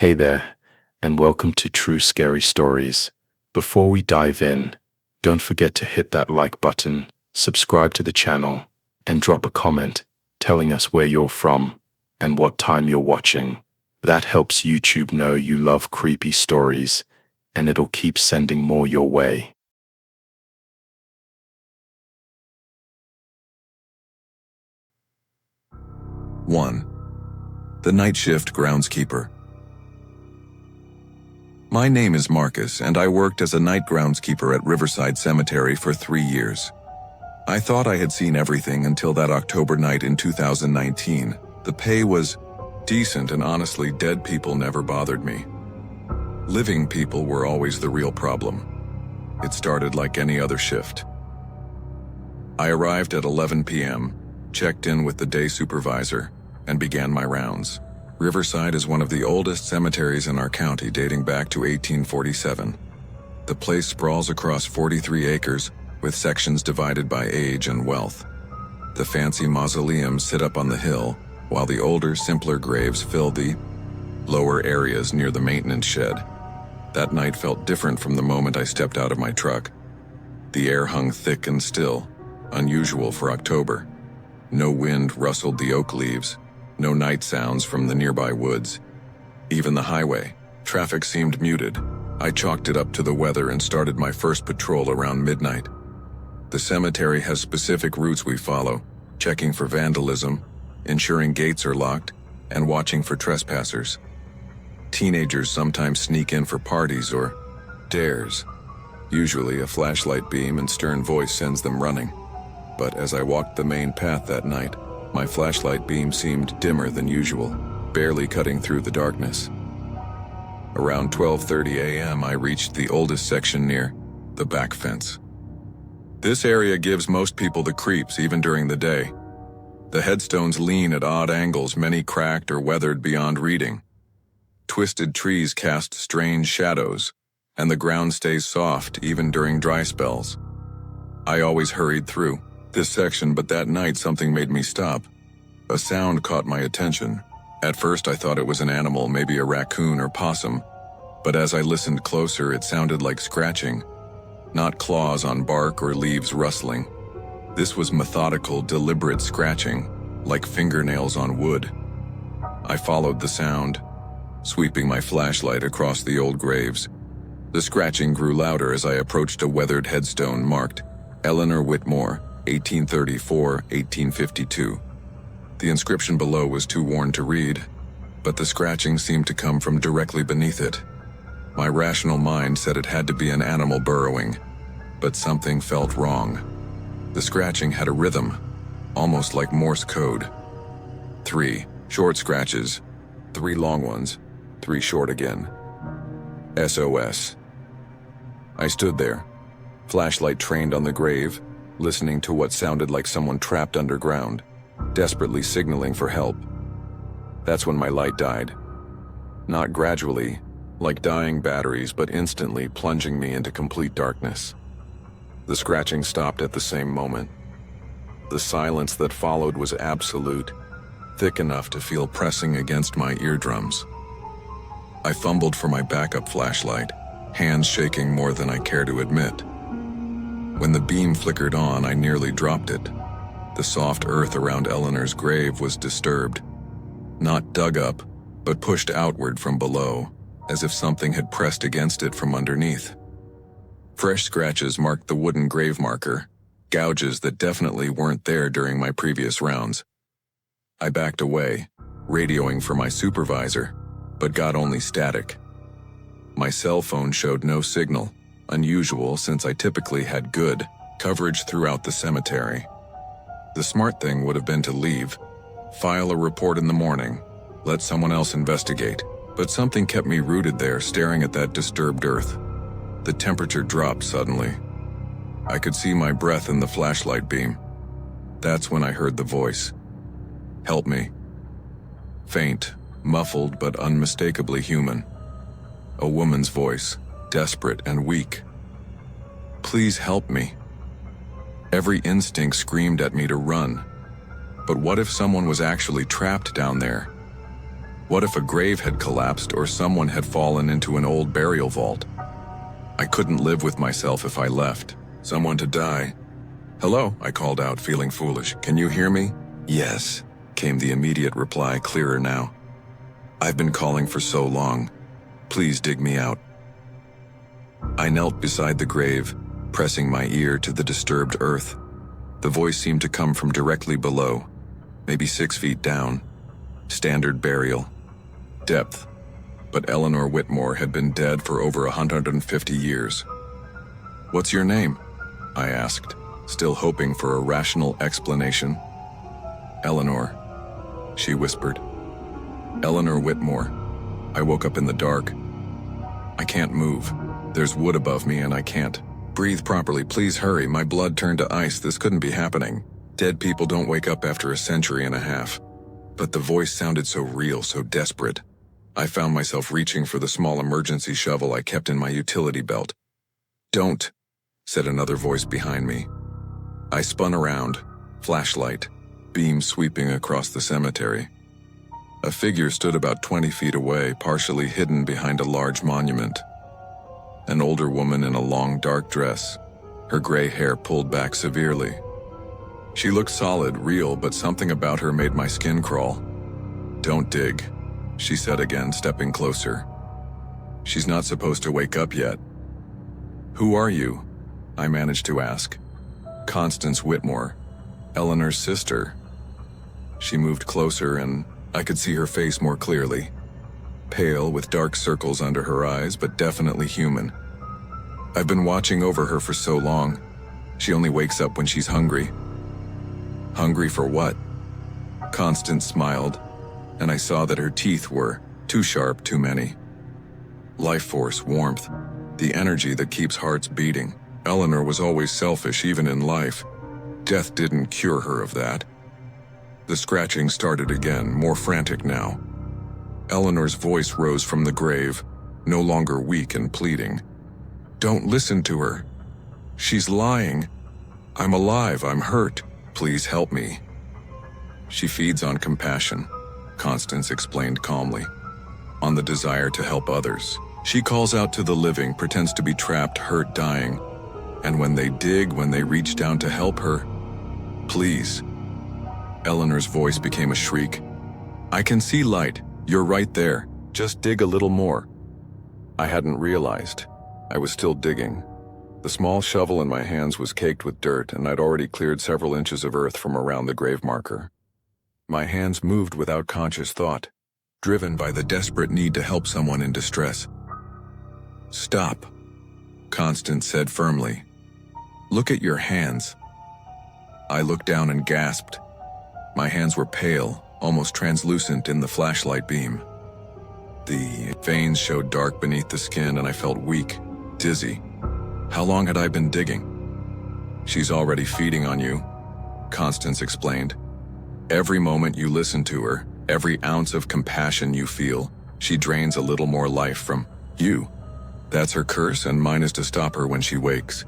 Hey there, and welcome to True Scary Stories. Before we dive in, don't forget to hit that like button, subscribe to the channel, and drop a comment telling us where you're from and what time you're watching. That helps YouTube know you love creepy stories, and it'll keep sending more your way. One, the night shift groundskeeper. My name is Marcus, and I worked as a night groundskeeper at Riverside Cemetery for 3 years. I thought I had seen everything until that October night in 2019. The pay was decent, and honestly, dead people never bothered me. Living people were always the real problem. It started like any other shift. I arrived at 11 p.m., checked in with the day supervisor, and began my rounds. Riverside is one of the oldest cemeteries in our county, dating back to 1847. The place sprawls across 43 acres, with sections divided by age and wealth. The fancy mausoleums sit up on the hill, while the older, simpler graves fill the lower areas near the maintenance shed. That night felt different from the moment I stepped out of my truck. The air hung thick and still, unusual for October. No wind rustled the oak leaves. No night sounds from the nearby woods. Even the highway, traffic seemed muted. I chalked it up to the weather and started my first patrol around midnight. The cemetery has specific routes we follow, checking for vandalism, ensuring gates are locked, and watching for trespassers. Teenagers sometimes sneak in for parties or dares. Usually a flashlight beam and stern voice sends them running. But as I walked the main path that night, my flashlight beam seemed dimmer than usual, barely cutting through the darkness. Around 12:30 a.m., I reached the oldest section near the back fence. This area gives most people the creeps even during the day. The headstones lean at odd angles, many cracked or weathered beyond reading. Twisted trees cast strange shadows, and the ground stays soft even during dry spells. I always hurried through this section, but that night something made me stop. A sound caught my attention. At first I thought it was an animal, maybe a raccoon or possum, but as I listened closer it sounded like scratching, not claws on bark or leaves rustling. This was methodical, deliberate scratching, like fingernails on wood. I followed the sound, sweeping my flashlight across the old graves. The scratching grew louder as I approached a weathered headstone marked Eleanor Whitmore, 1834-1852. The inscription below was too worn to read, but the scratching seemed to come from directly beneath it. My rational mind said it had to be an animal burrowing, but something felt wrong. The scratching had a rhythm, almost like Morse code. 3 short scratches, 3 long ones, 3 short again. SOS. I stood there, flashlight trained on the grave, listening to what sounded like someone trapped underground, desperately signaling for help. That's when my light died. Not gradually, like dying batteries, but instantly, plunging me into complete darkness. The scratching stopped at the same moment. The silence that followed was absolute, thick enough to feel pressing against my eardrums. I fumbled for my backup flashlight, hands shaking more than I care to admit. When the beam flickered on, I nearly dropped it. The soft earth around Eleanor's grave was disturbed. Not dug up, but pushed outward from below, as if something had pressed against it from underneath. Fresh scratches marked the wooden grave marker, gouges that definitely weren't there during my previous rounds. I backed away, radioing for my supervisor, but got only static. My cell phone showed no signal, unusual since I typically had good coverage throughout the cemetery. The smart thing would have been to leave, file a report in the morning, let someone else investigate, but something kept me rooted there, staring at that disturbed earth. The temperature dropped suddenly. I could see my breath in the flashlight beam. That's when I heard the voice. Help me. Faint, muffled, but unmistakably human. A woman's voice, desperate and weak. Please help me. Every instinct screamed at me to run. But what if someone was actually trapped down there? What if a grave had collapsed or someone had fallen into an old burial vault? I couldn't live with myself if I left someone to die. "Hello," I called out, feeling foolish. "Can you hear me?" "Yes," came the immediate reply, clearer now. "I've been calling for so long. Please dig me out." I knelt beside the grave, pressing my ear to the disturbed earth. The voice seemed to come from directly below, maybe 6 feet down. Standard burial. Depth. But Eleanor Whitmore had been dead for over 150 years. "What's your name?" I asked, still hoping for a rational explanation. "Eleanor," she whispered. "Eleanor Whitmore. I woke up in the dark. I can't move. There's wood above me and I can't breathe properly. Please hurry, my blood turned to ice. This couldn't be happening. Dead people don't wake up after a century and a half." But the voice sounded so real, so desperate. I found myself reaching for the small emergency shovel I kept in my utility belt. "Don't," said another voice behind me. I spun around, flashlight, beam sweeping across the cemetery. A figure stood about 20 feet away, partially hidden behind a large monument. An older woman in a long dark dress, her gray hair pulled back severely. She looked solid, real, but something about her made my skin crawl. "Don't dig," she said again, stepping closer. "She's not supposed to wake up yet." "Who are you?" I managed to ask. "Constance Whitmore, Eleanor's sister." She moved closer and I could see her face more clearly. Pale, with dark circles under her eyes, but definitely human. "I've been watching over her for so long. She only wakes up when she's hungry." "Hungry for what?" Constance smiled, and I saw that her teeth were too sharp, too many. "Life force, warmth, the energy that keeps hearts beating. Eleanor was always selfish, even in life. Death didn't cure her of that." The scratching started again, more frantic now. Eleanor's voice rose from the grave, no longer weak and pleading. "Don't listen to her. She's lying. I'm alive, I'm hurt. Please help me." "She feeds on compassion," Constance explained calmly. "On the desire to help others. She calls out to the living, pretends to be trapped, hurt, dying. And when they dig, when they reach down to help her, please." Eleanor's voice became a shriek. "I can see light. You're right there. Just dig a little more." I hadn't realized. I was still digging. The small shovel in my hands was caked with dirt, and I'd already cleared several inches of earth from around the grave marker. My hands moved without conscious thought, driven by the desperate need to help someone in distress. "Stop," Constance said firmly. "Look at your hands." I looked down and gasped. My hands were pale, almost translucent in the flashlight beam. The veins showed dark beneath the skin and I felt weak, dizzy. How long had I been digging? "She's already feeding on you," Constance explained. "Every moment you listen to her, every ounce of compassion you feel, she drains a little more life from you. That's her curse, and mine is to stop her when she wakes."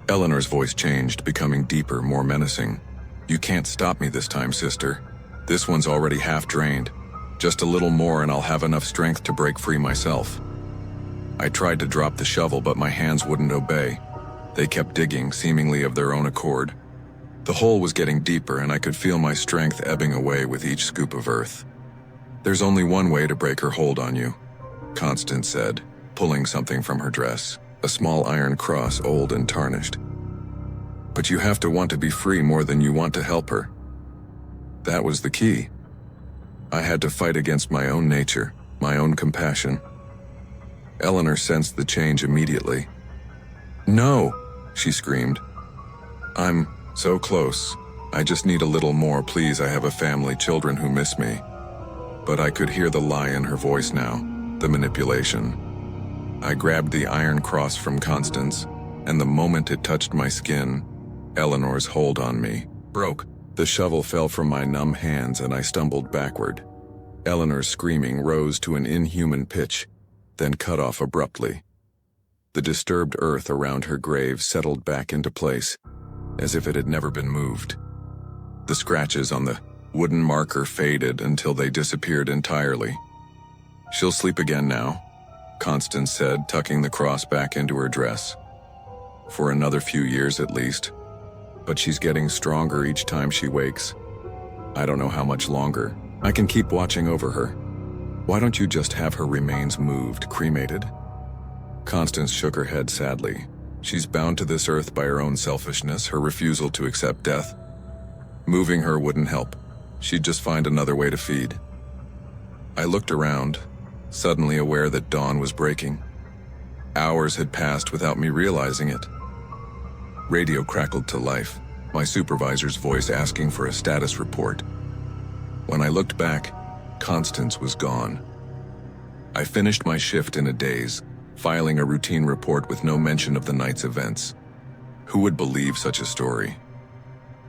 Eleanor's voice changed, becoming deeper, more menacing. "You can't stop me this time, sister. This one's already half drained. Just a little more and I'll have enough strength to break free myself." I tried to drop the shovel, but my hands wouldn't obey. They kept digging, seemingly of their own accord. The hole was getting deeper and I could feel my strength ebbing away with each scoop of earth. "There's only one way to break her hold on you," Constance said, pulling something from her dress, a small iron cross, old and tarnished. "But you have to want to be free more than you want to help her." That was the key. I had to fight against my own nature, my own compassion. Eleanor sensed the change immediately. "No," she screamed. "I'm so close. I just need a little more, please. I have a family, children who miss me." But I could hear the lie in her voice now, the manipulation. I grabbed the iron cross from Constance, and the moment it touched my skin, Eleanor's hold on me broke. The shovel fell from my numb hands and I stumbled backward. Eleanor's screaming rose to an inhuman pitch, then cut off abruptly. The disturbed earth around her grave settled back into place, as if it had never been moved. The scratches on the wooden marker faded until they disappeared entirely. "She'll sleep again now," Constance said, tucking the cross back into her dress. "For another few years at least. But she's getting stronger each time she wakes. I don't know how much longer. I can keep watching over her. Why don't you just have her remains moved, cremated?" Constance shook her head sadly. She's bound to this earth by her own selfishness, her refusal to accept death. Moving her wouldn't help. She'd just find another way to feed. I looked around, suddenly aware that dawn was breaking. Hours had passed without me realizing it. Radio crackled to life, my supervisor's voice asking for a status report. When I looked back, Constance was gone. I finished my shift in a daze, filing a routine report with no mention of the night's events. Who would believe such a story?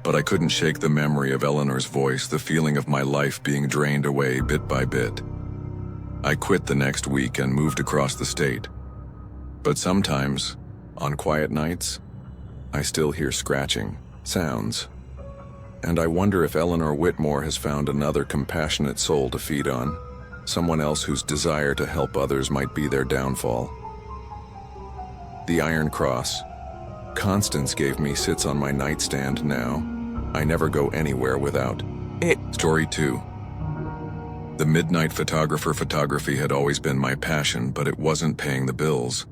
But I couldn't shake the memory of Eleanor's voice, the feeling of my life being drained away bit by bit. I quit the next week and moved across the state. But sometimes, on quiet nights, I still hear scratching sounds. And I wonder if Eleanor Whitmore has found another compassionate soul to feed on, someone else whose desire to help others might be their downfall. The Iron Cross Constance gave me sits on my nightstand now. I never go anywhere without it. Story 2. The midnight photography had always been my passion, but it wasn't paying the bills.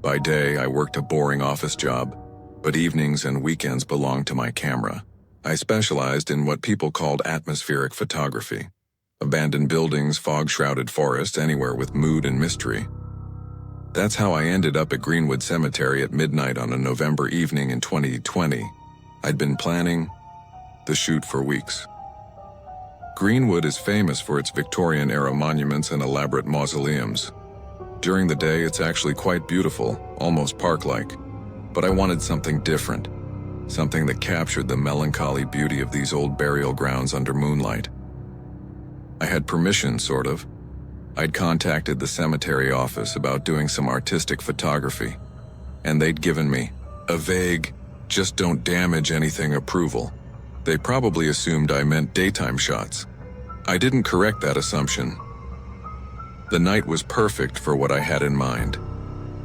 By day, I worked a boring office job, but evenings and weekends belonged to my camera. I specialized in what people called atmospheric photography. Abandoned buildings, fog-shrouded forests, anywhere with mood and mystery. That's how I ended up at Greenwood Cemetery at midnight on a November evening in 2020. I'd been planning the shoot for weeks. Greenwood is famous for its Victorian-era monuments and elaborate mausoleums. During the day, it's actually quite beautiful, almost park-like. But I wanted something different, something that captured the melancholy beauty of these old burial grounds under moonlight. I had permission, sort of. I'd contacted the cemetery office about doing some artistic photography, and they'd given me a vague, just don't damage anything approval. They probably assumed I meant daytime shots. I didn't correct that assumption. The night was perfect for what I had in mind.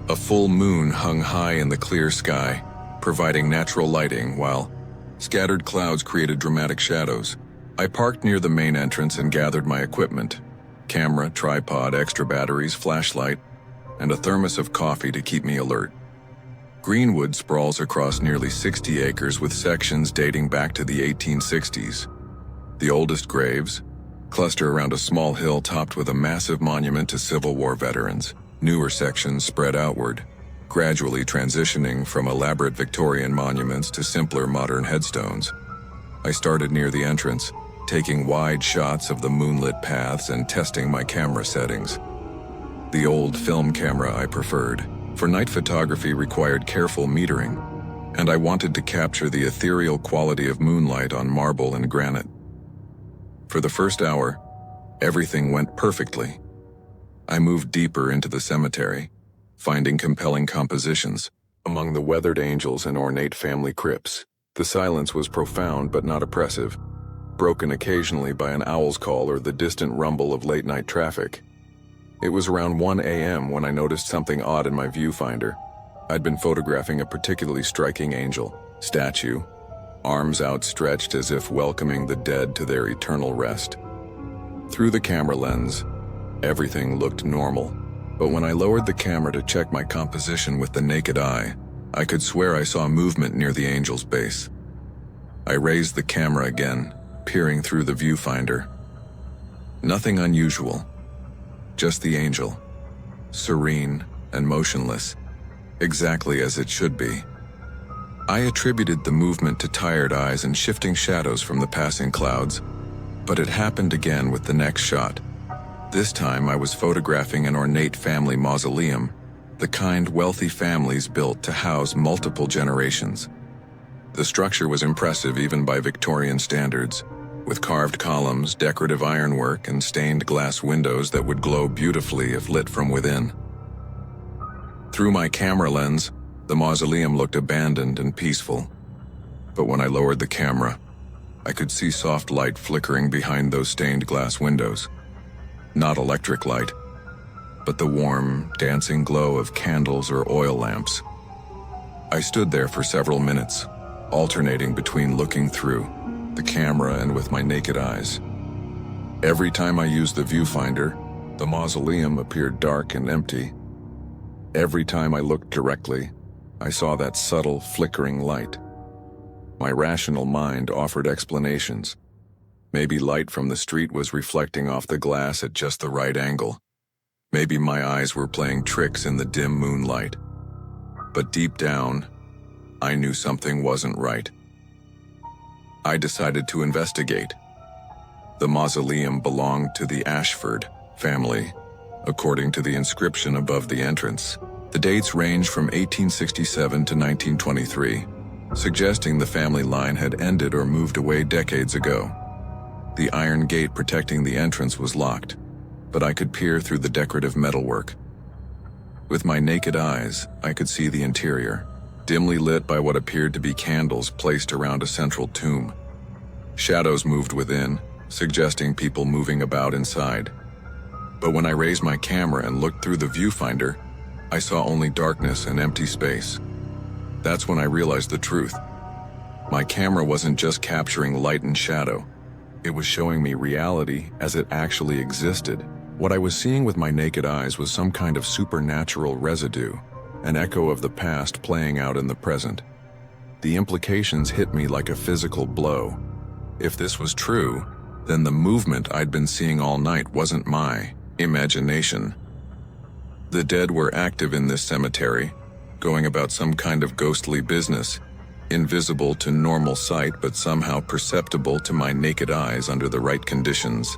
A full moon hung high in the clear sky, providing natural lighting while scattered clouds created dramatic shadows. I parked near the main entrance and gathered my equipment. Camera, tripod, extra batteries, flashlight, and a thermos of coffee to keep me alert. Greenwood sprawls across nearly 60 acres with sections dating back to the 1860s. The oldest graves cluster around a small hill topped with a massive monument to Civil War veterans. Newer sections spread outward, gradually transitioning from elaborate Victorian monuments to simpler modern headstones. I started near the entrance, taking wide shots of the moonlit paths and testing my camera settings. The old film camera I preferred, for night photography required careful metering, and I wanted to capture the ethereal quality of moonlight on marble and granite. For the first hour, everything went perfectly. I moved deeper into the cemetery, finding compelling compositions. Among the weathered angels and ornate family crypts, the silence was profound but not oppressive, broken occasionally by an owl's call or the distant rumble of late-night traffic. It was around 1 a.m. when I noticed something odd in my viewfinder. I'd been photographing a particularly striking angel, statue, arms outstretched as if welcoming the dead to their eternal rest. Through the camera lens, everything looked normal, but when I lowered the camera to check my composition with the naked eye, I could swear I saw movement near the angel's base. I raised the camera again, peering through the viewfinder. Nothing unusual, just the angel, serene and motionless, exactly as it should be. I attributed the movement to tired eyes and shifting shadows from the passing clouds, but it happened again with the next shot. This time I was photographing an ornate family mausoleum, the kind wealthy families built to house multiple generations. The structure was impressive even by Victorian standards, with carved columns, decorative ironwork, and stained glass windows that would glow beautifully if lit from within. Through my camera lens, the mausoleum looked abandoned and peaceful. But when I lowered the camera, I could see soft light flickering behind those stained glass windows. Not electric light, but the warm, dancing glow of candles or oil lamps. I stood there for several minutes, alternating between looking through the camera and with my naked eyes. Every time I used the viewfinder, the mausoleum appeared dark and empty. Every time I looked directly, I saw that subtle, flickering light. My rational mind offered explanations. Maybe light from the street was reflecting off the glass at just the right angle. Maybe my eyes were playing tricks in the dim moonlight. But deep down, I knew something wasn't right. I decided to investigate. The mausoleum belonged to the Ashford family, according to the inscription above the entrance. The dates range from 1867 to 1923, suggesting the family line had ended or moved away decades ago. The iron gate protecting the entrance was locked, but I could peer through the decorative metalwork. With my naked eyes, I could see the interior, dimly lit by what appeared to be candles placed around a central tomb. Shadows moved within, suggesting people moving about inside. But when I raised my camera and looked through the viewfinder, I saw only darkness and empty space. That's when I realized the truth. My camera wasn't just capturing light and shadow. It was showing me reality as it actually existed. What I was seeing with my naked eyes was some kind of supernatural residue, an echo of the past playing out in the present. The implications hit me like a physical blow. If this was true, then the movement I'd been seeing all night wasn't my imagination. The dead were active in this cemetery, going about some kind of ghostly business, invisible to normal sight but somehow perceptible to my naked eyes under the right conditions.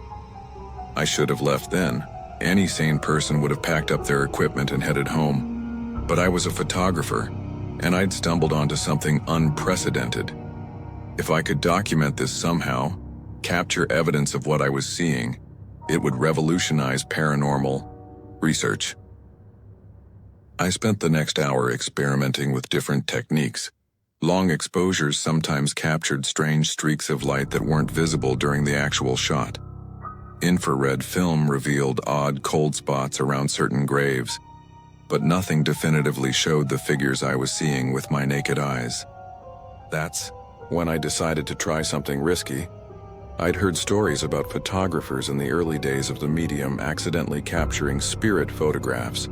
I should have left then. Any sane person would have packed up their equipment and headed home. But I was a photographer, and I'd stumbled onto something unprecedented. If I could document this somehow, capture evidence of what I was seeing, it would revolutionize paranormal research. I spent the next hour experimenting with different techniques. Long exposures sometimes captured strange streaks of light that weren't visible during the actual shot. Infrared film revealed odd cold spots around certain graves, but nothing definitively showed the figures I was seeing with my naked eyes. That's when I decided to try something risky. I'd heard stories about photographers in the early days of the medium accidentally capturing spirit photographs,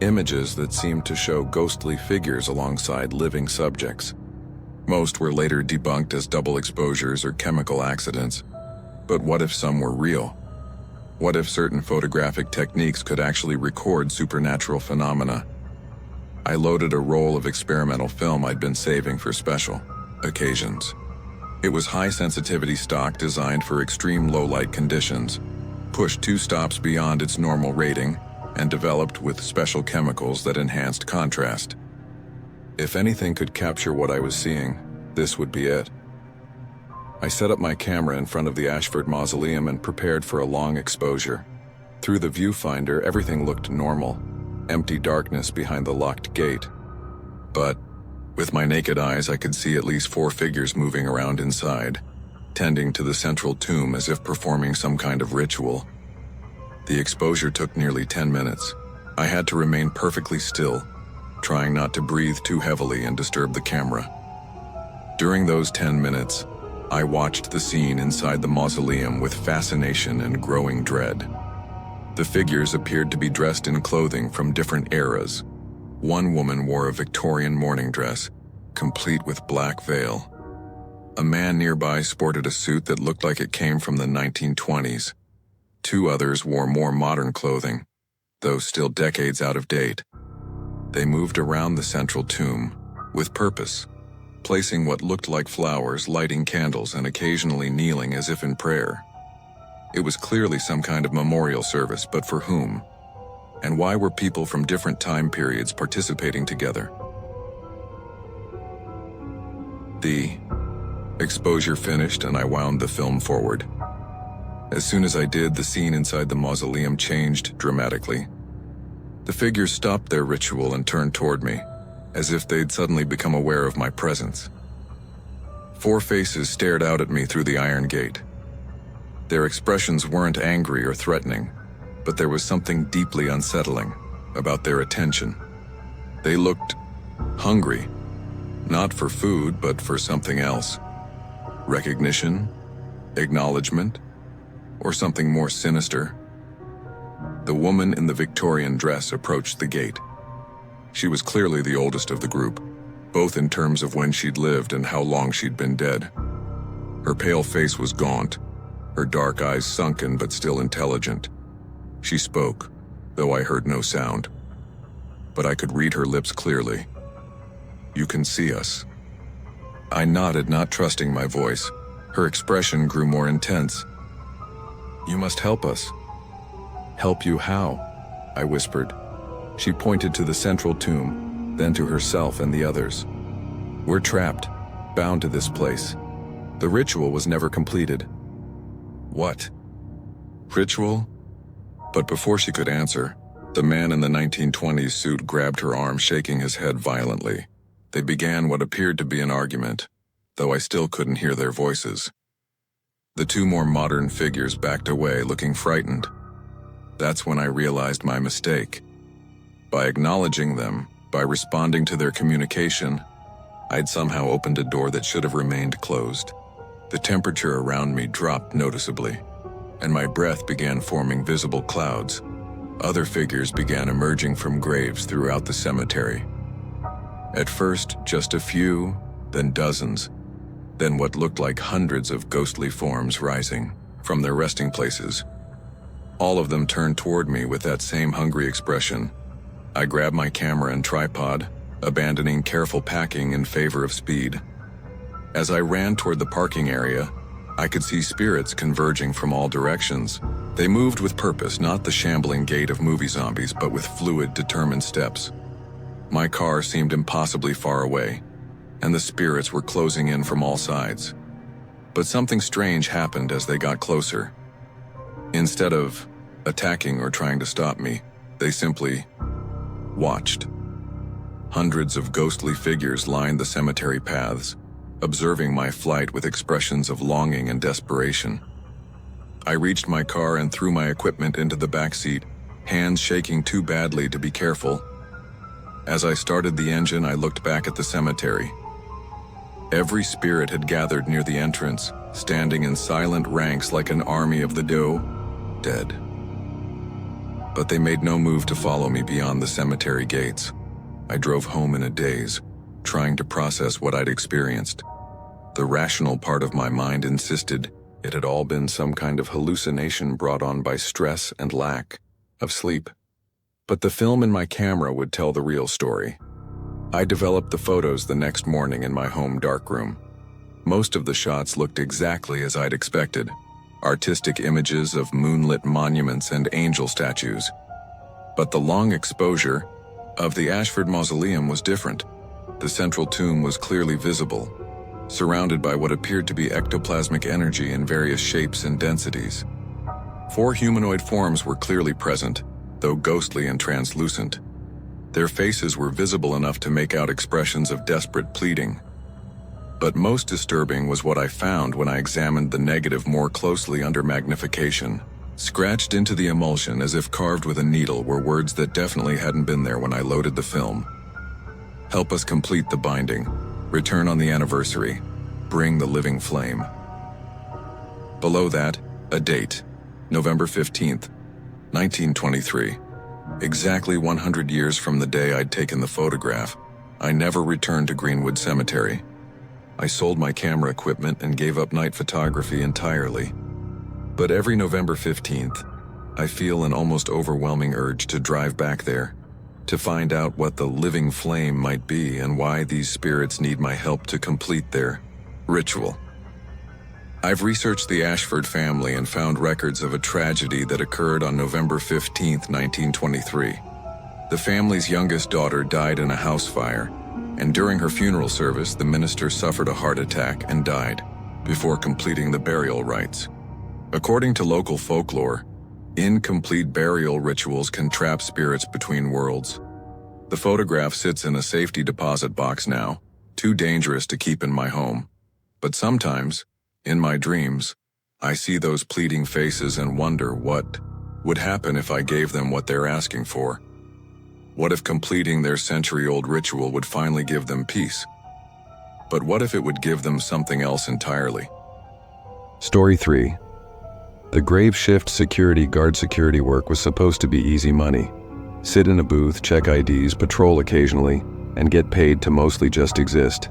images that seemed to show ghostly figures alongside living subjects. Most were later debunked as double exposures or chemical accidents. But what if some were real? What if certain photographic techniques could actually record supernatural phenomena? I loaded a roll of experimental film I'd been saving for special occasions. It was high-sensitivity stock designed for extreme low-light conditions, pushed 2 stops beyond its normal rating, and developed with special chemicals that enhanced contrast. If anything could capture what I was seeing, this would be it. I set up my camera in front of the Ashford Mausoleum and prepared for a long exposure. Through the viewfinder, everything looked normal, empty darkness behind the locked gate. But with my naked eyes, I could see at least 4 figures moving around inside, tending to the central tomb as if performing some kind of ritual. The exposure took nearly 10 minutes. I had to remain perfectly still, trying not to breathe too heavily and disturb the camera. During those 10 minutes, I watched the scene inside the mausoleum with fascination and growing dread. The figures appeared to be dressed in clothing from different eras. One woman wore a Victorian morning dress, complete with black veil. A man nearby sported a suit that looked like it came from the 1920s. 2 others wore more modern clothing, though still decades out of date. They moved around the central tomb with purpose, placing what looked like flowers, lighting candles, and occasionally kneeling as if in prayer. It was clearly some kind of memorial service, but for whom? And why were people from different time periods participating together? The exposure finished and I wound the film forward. As soon as I did, the scene inside the mausoleum changed dramatically. The figures stopped their ritual and turned toward me, as if they'd suddenly become aware of my presence. 4 faces stared out at me through the iron gate. Their expressions weren't angry or threatening, but there was something deeply unsettling about their attention. They looked hungry, not for food, but for something else. Recognition, acknowledgement, or something more sinister. The woman in the Victorian dress approached the gate. She was clearly the oldest of the group, both in terms of when she'd lived and how long she'd been dead. Her pale face was gaunt, her dark eyes sunken but still intelligent. She spoke, though I heard no sound. But I could read her lips clearly. "You can see us." I nodded, not trusting my voice. Her expression grew more intense. "You must help us." "Help you how?" I whispered. She pointed to the central tomb, then to herself and the others. "We're trapped, bound to this place. The ritual was never completed." "What? Ritual?" But before she could answer, the man in the 1920s suit grabbed her arm, shaking his head violently. They began what appeared to be an argument, though I still couldn't hear their voices. The 2 more modern figures backed away, looking frightened. That's when I realized my mistake. By acknowledging them, by responding to their communication, I'd somehow opened a door that should have remained closed. The temperature around me dropped noticeably, and my breath began forming visible clouds. Other figures began emerging from graves throughout the cemetery. At first, just a few, then dozens, then what looked like hundreds of ghostly forms rising from their resting places. All of them turned toward me with that same hungry expression. I grabbed my camera and tripod, abandoning careful packing in favor of speed. As I ran toward the parking area, I could see spirits converging from all directions. They moved with purpose, not the shambling gait of movie zombies, but with fluid, determined steps. My car seemed impossibly far away, and the spirits were closing in from all sides. But something strange happened as they got closer. Instead of attacking or trying to stop me, they simply watched. Hundreds of ghostly figures lined the cemetery paths, observing my flight with expressions of longing and desperation. I reached my car and threw my equipment into the back seat, hands shaking too badly to be careful. As I started the engine, I looked back at the cemetery. Every spirit had gathered near the entrance, standing in silent ranks like an army of the dead. But they made no move to follow me beyond the cemetery gates. I drove home in a daze, trying to process what I'd experienced. The rational part of my mind insisted it had all been some kind of hallucination brought on by stress and lack of sleep. But the film in my camera would tell the real story. I developed the photos the next morning in my home darkroom. Most of the shots looked exactly as I'd expected. Artistic images of moonlit monuments and angel statues. But the long exposure of the Ashford Mausoleum was different. The central tomb was clearly visible, surrounded by what appeared to be ectoplasmic energy in various shapes and densities. 4 humanoid forms were clearly present, though ghostly and translucent. Their faces were visible enough to make out expressions of desperate pleading. But most disturbing was what I found when I examined the negative more closely under magnification. Scratched into the emulsion as if carved with a needle were words that definitely hadn't been there when I loaded the film. "Help us complete the binding. Return on the anniversary. Bring the living flame." Below that, a date, November 15th, 1923. Exactly 100 years from the day I'd taken the photograph, I never returned to Greenwood Cemetery. I sold my camera equipment and gave up night photography entirely. But every November 15th, I feel an almost overwhelming urge to drive back there, to find out what the living flame might be and why these spirits need my help to complete their ritual. I've researched the Ashford family and found records of a tragedy that occurred on November 15, 1923. The family's youngest daughter died in a house fire, and during her funeral service, the minister suffered a heart attack and died before completing the burial rites. According to local folklore, incomplete burial rituals can trap spirits between worlds. The photograph sits in a safety deposit box now, too dangerous to keep in my home. But sometimes, in my dreams, I see those pleading faces and wonder what would happen if I gave them what they're asking for. What if completing their century-old ritual would finally give them peace? But what if it would give them something else entirely? Story 3. The grave shift security guard security work was supposed to be easy money. Sit in a booth, check IDs, patrol occasionally, and get paid to mostly just exist.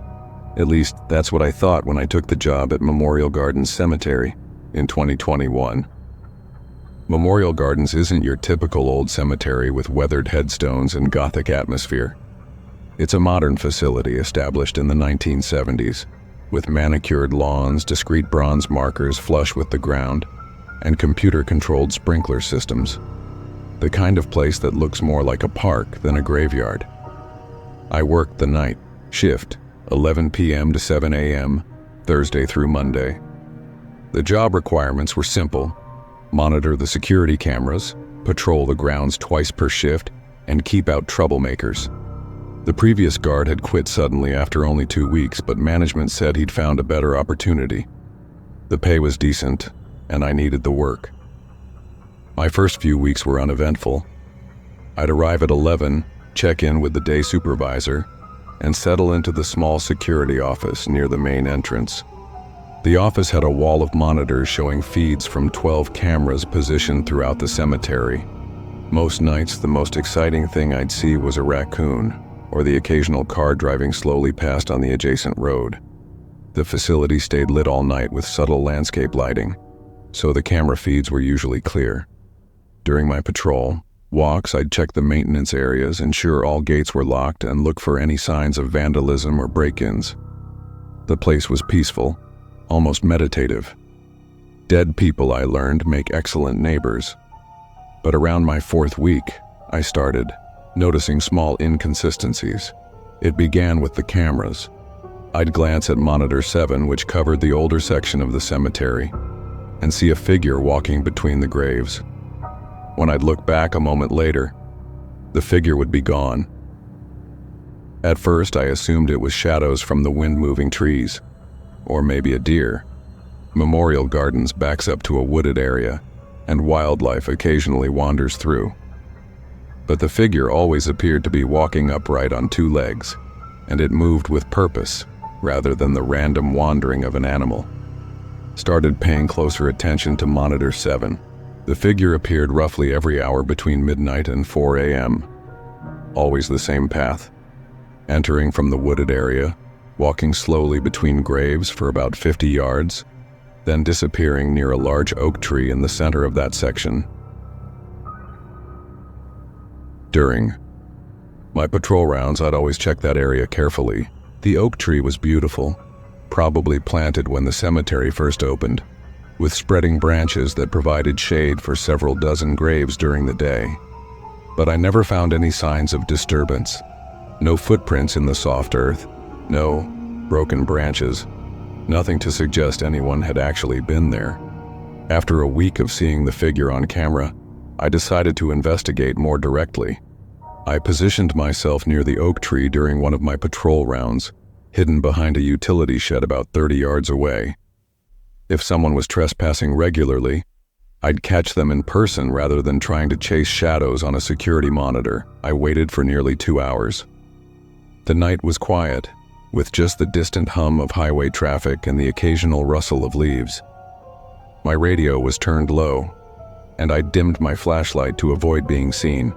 At least, that's what I thought when I took the job at Memorial Gardens Cemetery in 2021. Memorial Gardens isn't your typical old cemetery with weathered headstones and Gothic atmosphere. It's a modern facility established in the 1970s, with manicured lawns, discrete bronze markers flush with the ground, and computer-controlled sprinkler systems. The kind of place that looks more like a park than a graveyard. I worked the night shift, 11 p.m. to 7 a.m., Thursday through Monday. The job requirements were simple: monitor the security cameras, patrol the grounds twice per shift, and keep out troublemakers. The previous guard had quit suddenly after only 2 weeks, but management said he'd found a better opportunity. The pay was decent, and I needed the work. My first few weeks were uneventful. I'd arrive at 11, check in with the day supervisor, and settle into the small security office near the main entrance. The office had a wall of monitors showing feeds from 12 cameras positioned throughout the cemetery. Most nights, the most exciting thing I'd see was a raccoon, or the occasional car driving slowly past on the adjacent road. The facility stayed lit all night with subtle landscape lighting, so the camera feeds were usually clear. During my patrol walks, I'd check the maintenance areas, ensure all gates were locked, and look for any signs of vandalism or break-ins. The place was peaceful, almost meditative. Dead people, I learned, make excellent neighbors. But around my 4th week, I started noticing small inconsistencies. It began with the cameras. I'd glance at monitor 7, which covered the older section of the cemetery, and see a figure walking between the graves. When I'd look back a moment later, the figure would be gone. At first, I assumed it was shadows from the wind-moving trees, or maybe a deer. Memorial Gardens backs up to a wooded area, and wildlife occasionally wanders through. But the figure always appeared to be walking upright on 2 legs, and it moved with purpose, rather than the random wandering of an animal. Started paying closer attention to monitor 7. The figure appeared roughly every hour between midnight and 4 a.m. Always the same path, entering from the wooded area, walking slowly between graves for about 50 yards, then disappearing near a large oak tree in the center of that section. During my patrol rounds, I'd always check that area carefully. The oak tree was beautiful, probably planted when the cemetery first opened, with spreading branches that provided shade for several dozen graves during the day. But I never found any signs of disturbance. No footprints in the soft earth, no broken branches, nothing to suggest anyone had actually been there. After a week of seeing the figure on camera, I decided to investigate more directly. I positioned myself near the oak tree during one of my patrol rounds, hidden behind a utility shed about 30 yards away. If someone was trespassing regularly, I'd catch them in person rather than trying to chase shadows on a security monitor. I waited for nearly 2 hours. The night was quiet, with just the distant hum of highway traffic and the occasional rustle of leaves. My radio was turned low, and I dimmed my flashlight to avoid being seen.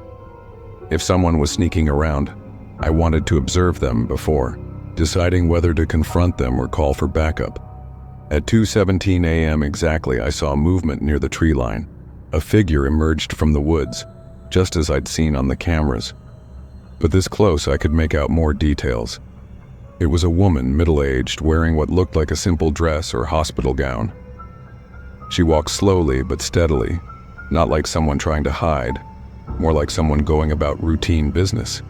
If someone was sneaking around, I wanted to observe them before deciding whether to confront them or call for backup. At 2:17 a.m. exactly, I saw movement near the tree line. A figure emerged from the woods, just as I'd seen on the cameras. But this close, I could make out more details. It was a woman, middle-aged, wearing what looked like a simple dress or hospital gown. She walked slowly but steadily, not like someone trying to hide, more like someone going about routine business.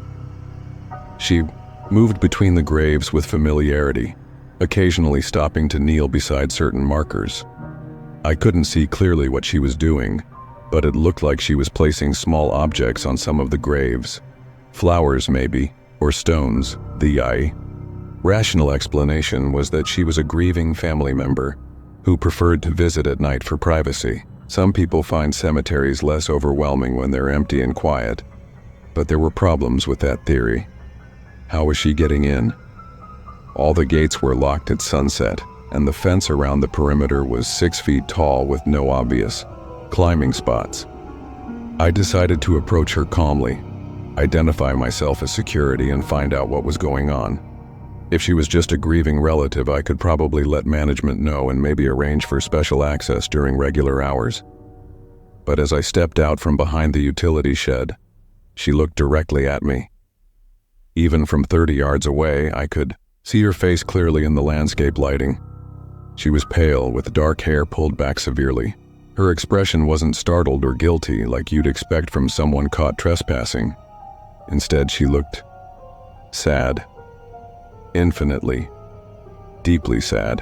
She moved between the graves with familiarity, occasionally stopping to kneel beside certain markers. I couldn't see clearly what she was doing, but it looked like she was placing small objects on some of the graves. Flowers maybe, or stones, Rational explanation was that she was a grieving family member who preferred to visit at night for privacy. Some people find cemeteries less overwhelming when they're empty and quiet, but there were problems with that theory. How was she getting in? All the gates were locked at sunset, and the fence around the perimeter was 6 feet tall with no obvious climbing spots. I decided to approach her calmly, identify myself as security, and find out what was going on. If she was just a grieving relative, I could probably let management know and maybe arrange for special access during regular hours. But as I stepped out from behind the utility shed, she looked directly at me. Even from 30 yards away, I could see her face clearly in the landscape lighting. She was pale, with dark hair pulled back severely. Her expression wasn't startled or guilty like you'd expect from someone caught trespassing. Instead, she looked sad. Infinitely, deeply sad.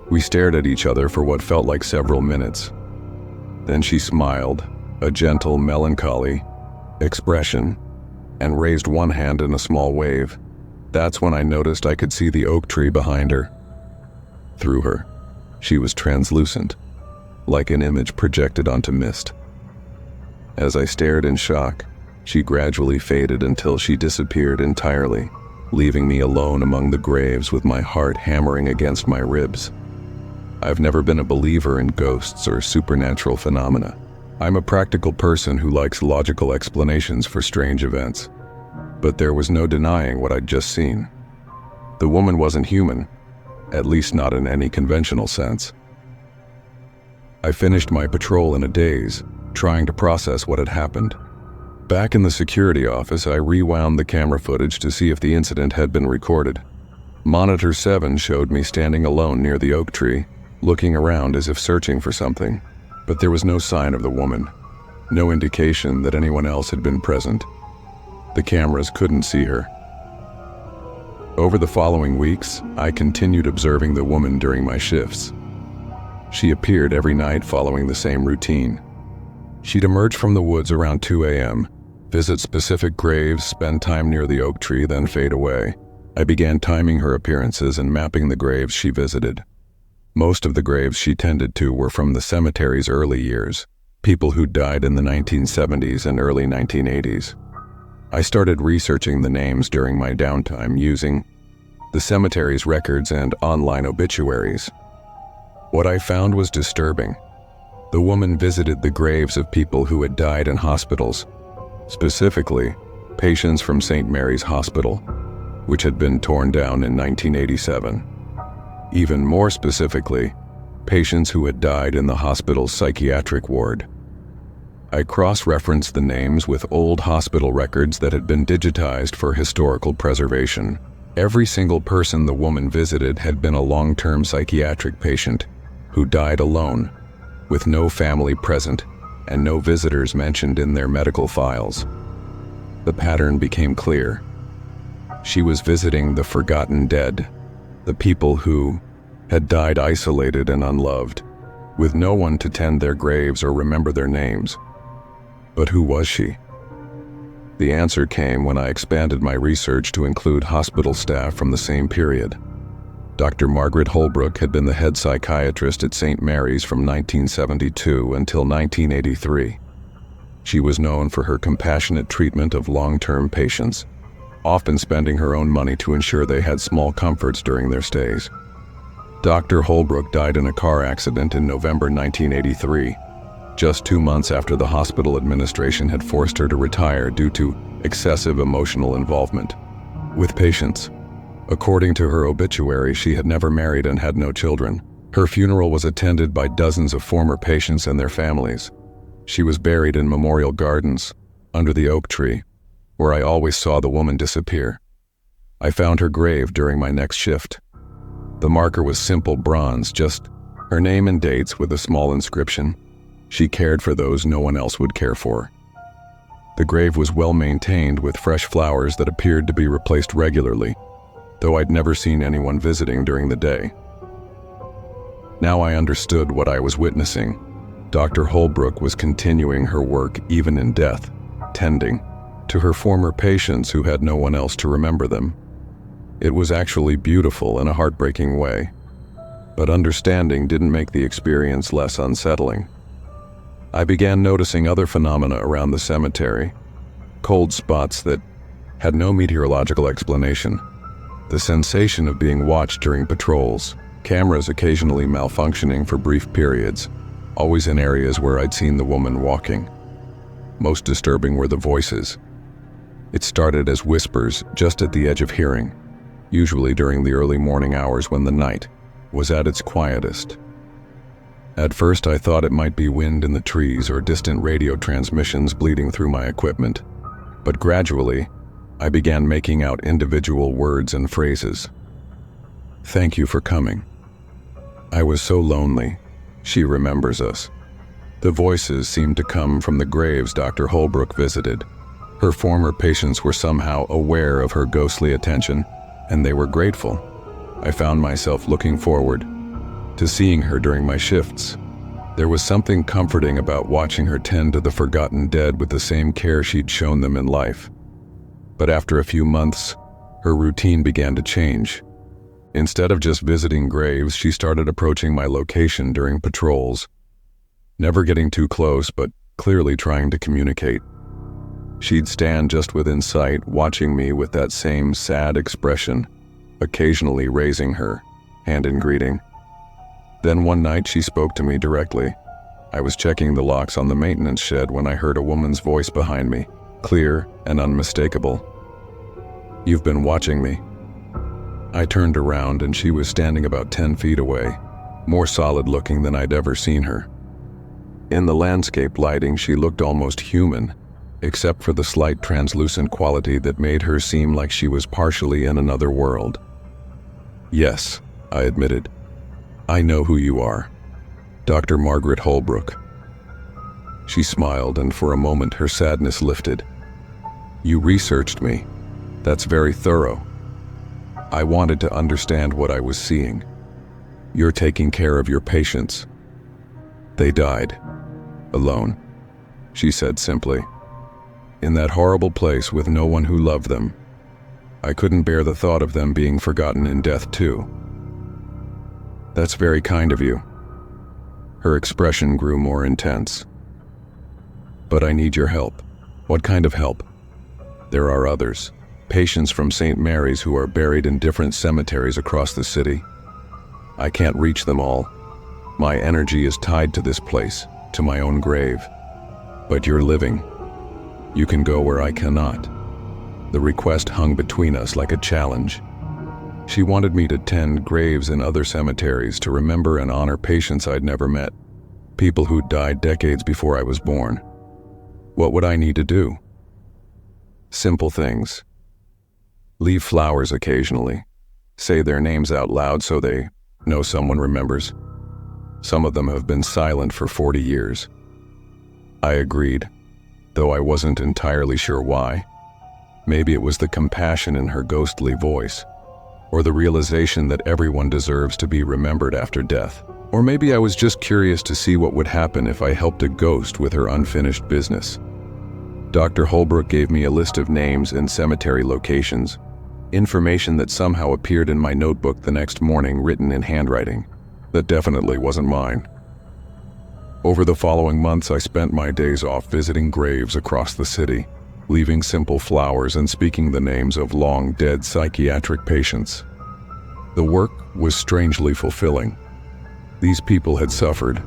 We stared at each other for what felt like several minutes. Then she smiled, a gentle, melancholy expression, and raised one hand in a small wave. That's when I noticed I could see the oak tree behind her. Through her, she was translucent, like an image projected onto mist. As I stared in shock, she gradually faded until she disappeared entirely, leaving me alone among the graves with my heart hammering against my ribs. I've never been a believer in ghosts or supernatural phenomena. I'm a practical person who likes logical explanations for strange events. But there was no denying what I'd just seen. The woman wasn't human, at least not in any conventional sense. I finished my patrol in a daze, trying to process what had happened. Back in the security office, I rewound the camera footage to see if the incident had been recorded. Monitor 7 showed me standing alone near the oak tree, looking around as if searching for something. But there was no sign of the woman, no indication that anyone else had been present. The cameras couldn't see her. Over the following weeks, I continued observing the woman during my shifts. She appeared every night following the same routine. She'd emerge from the woods around 2 a.m., visit specific graves, spend time near the oak tree, then fade away. I began timing her appearances and mapping the graves she visited. Most of the graves she tended to were from the cemetery's early years, people who died in the 1970s and early 1980s. I started researching the names during my downtime using the cemetery's records and online obituaries. What I found was disturbing. The woman visited the graves of people who had died in hospitals, specifically patients from St. Mary's Hospital, which had been torn down in 1987. Even more specifically, patients who had died in the hospital's psychiatric ward. I cross-referenced the names with old hospital records that had been digitized for historical preservation. Every single person the woman visited had been a long-term psychiatric patient who died alone, with no family present and no visitors mentioned in their medical files. The pattern became clear. She was visiting the forgotten dead, the people who had died isolated and unloved, with no one to tend their graves or remember their names. But who was she? The answer came when I expanded my research to include hospital staff from the same period. Dr. Margaret Holbrook had been the head psychiatrist at St. Mary's from 1972 until 1983. She was known for her compassionate treatment of long-term patients, often spending her own money to ensure they had small comforts during their stays. Dr. Holbrook died in a car accident in November 1983, just 2 months after the hospital administration had forced her to retire due to excessive emotional involvement with patients. According to her obituary, she had never married and had no children. Her funeral was attended by dozens of former patients and their families. She was buried in Memorial Gardens, under the oak tree, where I always saw the woman disappear. I found her grave during my next shift. The marker was simple bronze, just her name and dates with a small inscription. She cared for those no one else would care for. The grave was well maintained with fresh flowers that appeared to be replaced regularly, though I'd never seen anyone visiting during the day. Now I understood what I was witnessing. Dr. Holbrook was continuing her work even in death, tending to her former patients who had no one else to remember them. It was actually beautiful in a heartbreaking way, but understanding didn't make the experience less unsettling. I began noticing other phenomena around the cemetery, cold spots that had no meteorological explanation, the sensation of being watched during patrols, cameras occasionally malfunctioning for brief periods, always in areas where I'd seen the woman walking. Most disturbing were the voices. It started as whispers just at the edge of hearing, usually during the early morning hours when the night was at its quietest. At first I thought it might be wind in the trees or distant radio transmissions bleeding through my equipment, but gradually I began making out individual words and phrases. "Thank you for coming. I was so lonely. She remembers us." The voices seemed to come from the graves Dr. Holbrook visited. Her former patients were somehow aware of her ghostly attention, and they were grateful. I found myself looking forward to seeing her during my shifts. There was something comforting about watching her tend to the forgotten dead with the same care she'd shown them in life. But after a few months, her routine began to change. Instead of just visiting graves, she started approaching my location during patrols, never getting too close, but clearly trying to communicate. She'd stand just within sight, watching me with that same sad expression, occasionally raising her hand in greeting. Then one night she spoke to me directly. I was checking the locks on the maintenance shed when I heard a woman's voice behind me, clear and unmistakable. "You've been watching me." I turned around and she was standing about 10 feet away, more solid looking than I'd ever seen her. In the landscape lighting, she looked almost human, except for the slight translucent quality that made her seem like she was partially in another world. "Yes," I admitted. "I know who you are. Dr. Margaret Holbrook." She smiled, and for a moment her sadness lifted. "You researched me. That's very thorough. I wanted to understand what I was seeing. You're taking care of your patients. They died. Alone," she said simply. "In that horrible place with no one who loved them. I couldn't bear the thought of them being forgotten in death too." "That's very kind of you." Her expression grew more intense. "But I need your help." "What kind of help?" "There are others. Patients from St. Mary's who are buried in different cemeteries across the city. I can't reach them all. My energy is tied to this place, to my own grave. But you're living. You can go where I cannot." The request hung between us like a challenge. She wanted me to tend graves in other cemeteries, to remember and honor patients I'd never met, people who'd died decades before I was born. What would I need to do? Simple things. Leave flowers occasionally. Say their names out loud so they know someone remembers. Some of them have been silent for 40 years. I agreed, though I wasn't entirely sure why. Maybe it was the compassion in her ghostly voice, or the realization that everyone deserves to be remembered after death. Or maybe I was just curious to see what would happen if I helped a ghost with her unfinished business. Dr. Holbrook gave me a list of names and cemetery locations, information that somehow appeared in my notebook the next morning, written in handwriting that definitely wasn't mine. Over the following months, I spent my days off visiting graves across the city, leaving simple flowers and speaking the names of long-dead psychiatric patients. The work was strangely fulfilling. These people had suffered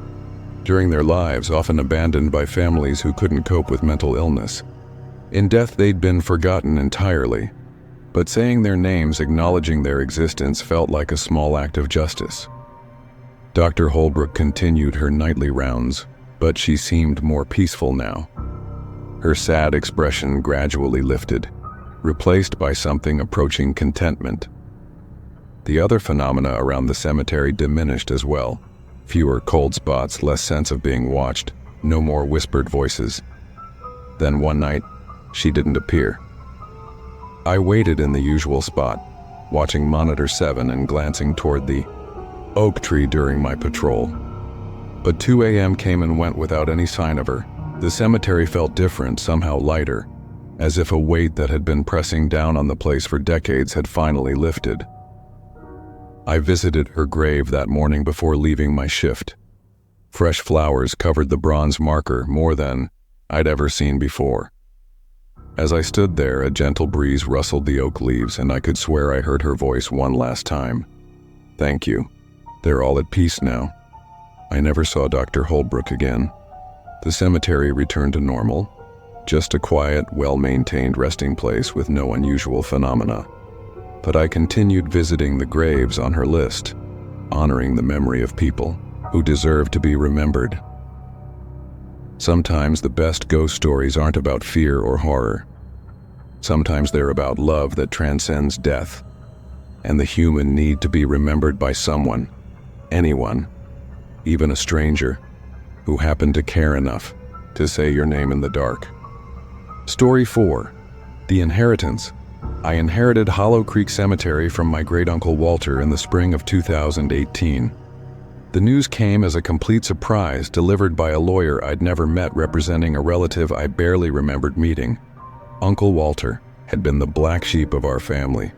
during their lives, often abandoned by families who couldn't cope with mental illness. In death, they'd been forgotten entirely, but saying their names, acknowledging their existence, felt like a small act of justice. Dr. Holbrook continued her nightly rounds, but she seemed more peaceful now. Her sad expression gradually lifted, replaced by something approaching contentment. The other phenomena around the cemetery diminished as well. Fewer cold spots, less sense of being watched, no more whispered voices. Then one night, she didn't appear. I waited in the usual spot, watching Monitor 7 and glancing toward the oak tree during my patrol. But 2 a.m. came and went without any sign of her. The cemetery felt different, somehow lighter, as if a weight that had been pressing down on the place for decades had finally lifted. I visited her grave that morning before leaving my shift. Fresh flowers covered the bronze marker more than I'd ever seen before. As I stood there, a gentle breeze rustled the oak leaves, and I could swear I heard her voice one last time. "Thank you. They're all at peace now." I never saw Dr. Holbrook again. The cemetery returned to normal, just a quiet, well-maintained resting place with no unusual phenomena. But I continued visiting the graves on her list, honoring the memory of people who deserve to be remembered. Sometimes the best ghost stories aren't about fear or horror. Sometimes they're about love that transcends death, and the human need to be remembered by someone, anyone, even a stranger, who happened to care enough to say your name in the dark. Story 4. The Inheritance. I inherited Hollow Creek Cemetery from my great-uncle Walter in the spring of 2018. The news came as a complete surprise, delivered by a lawyer I'd never met representing a relative I barely remembered meeting. Uncle Walter had been the black sheep of our family,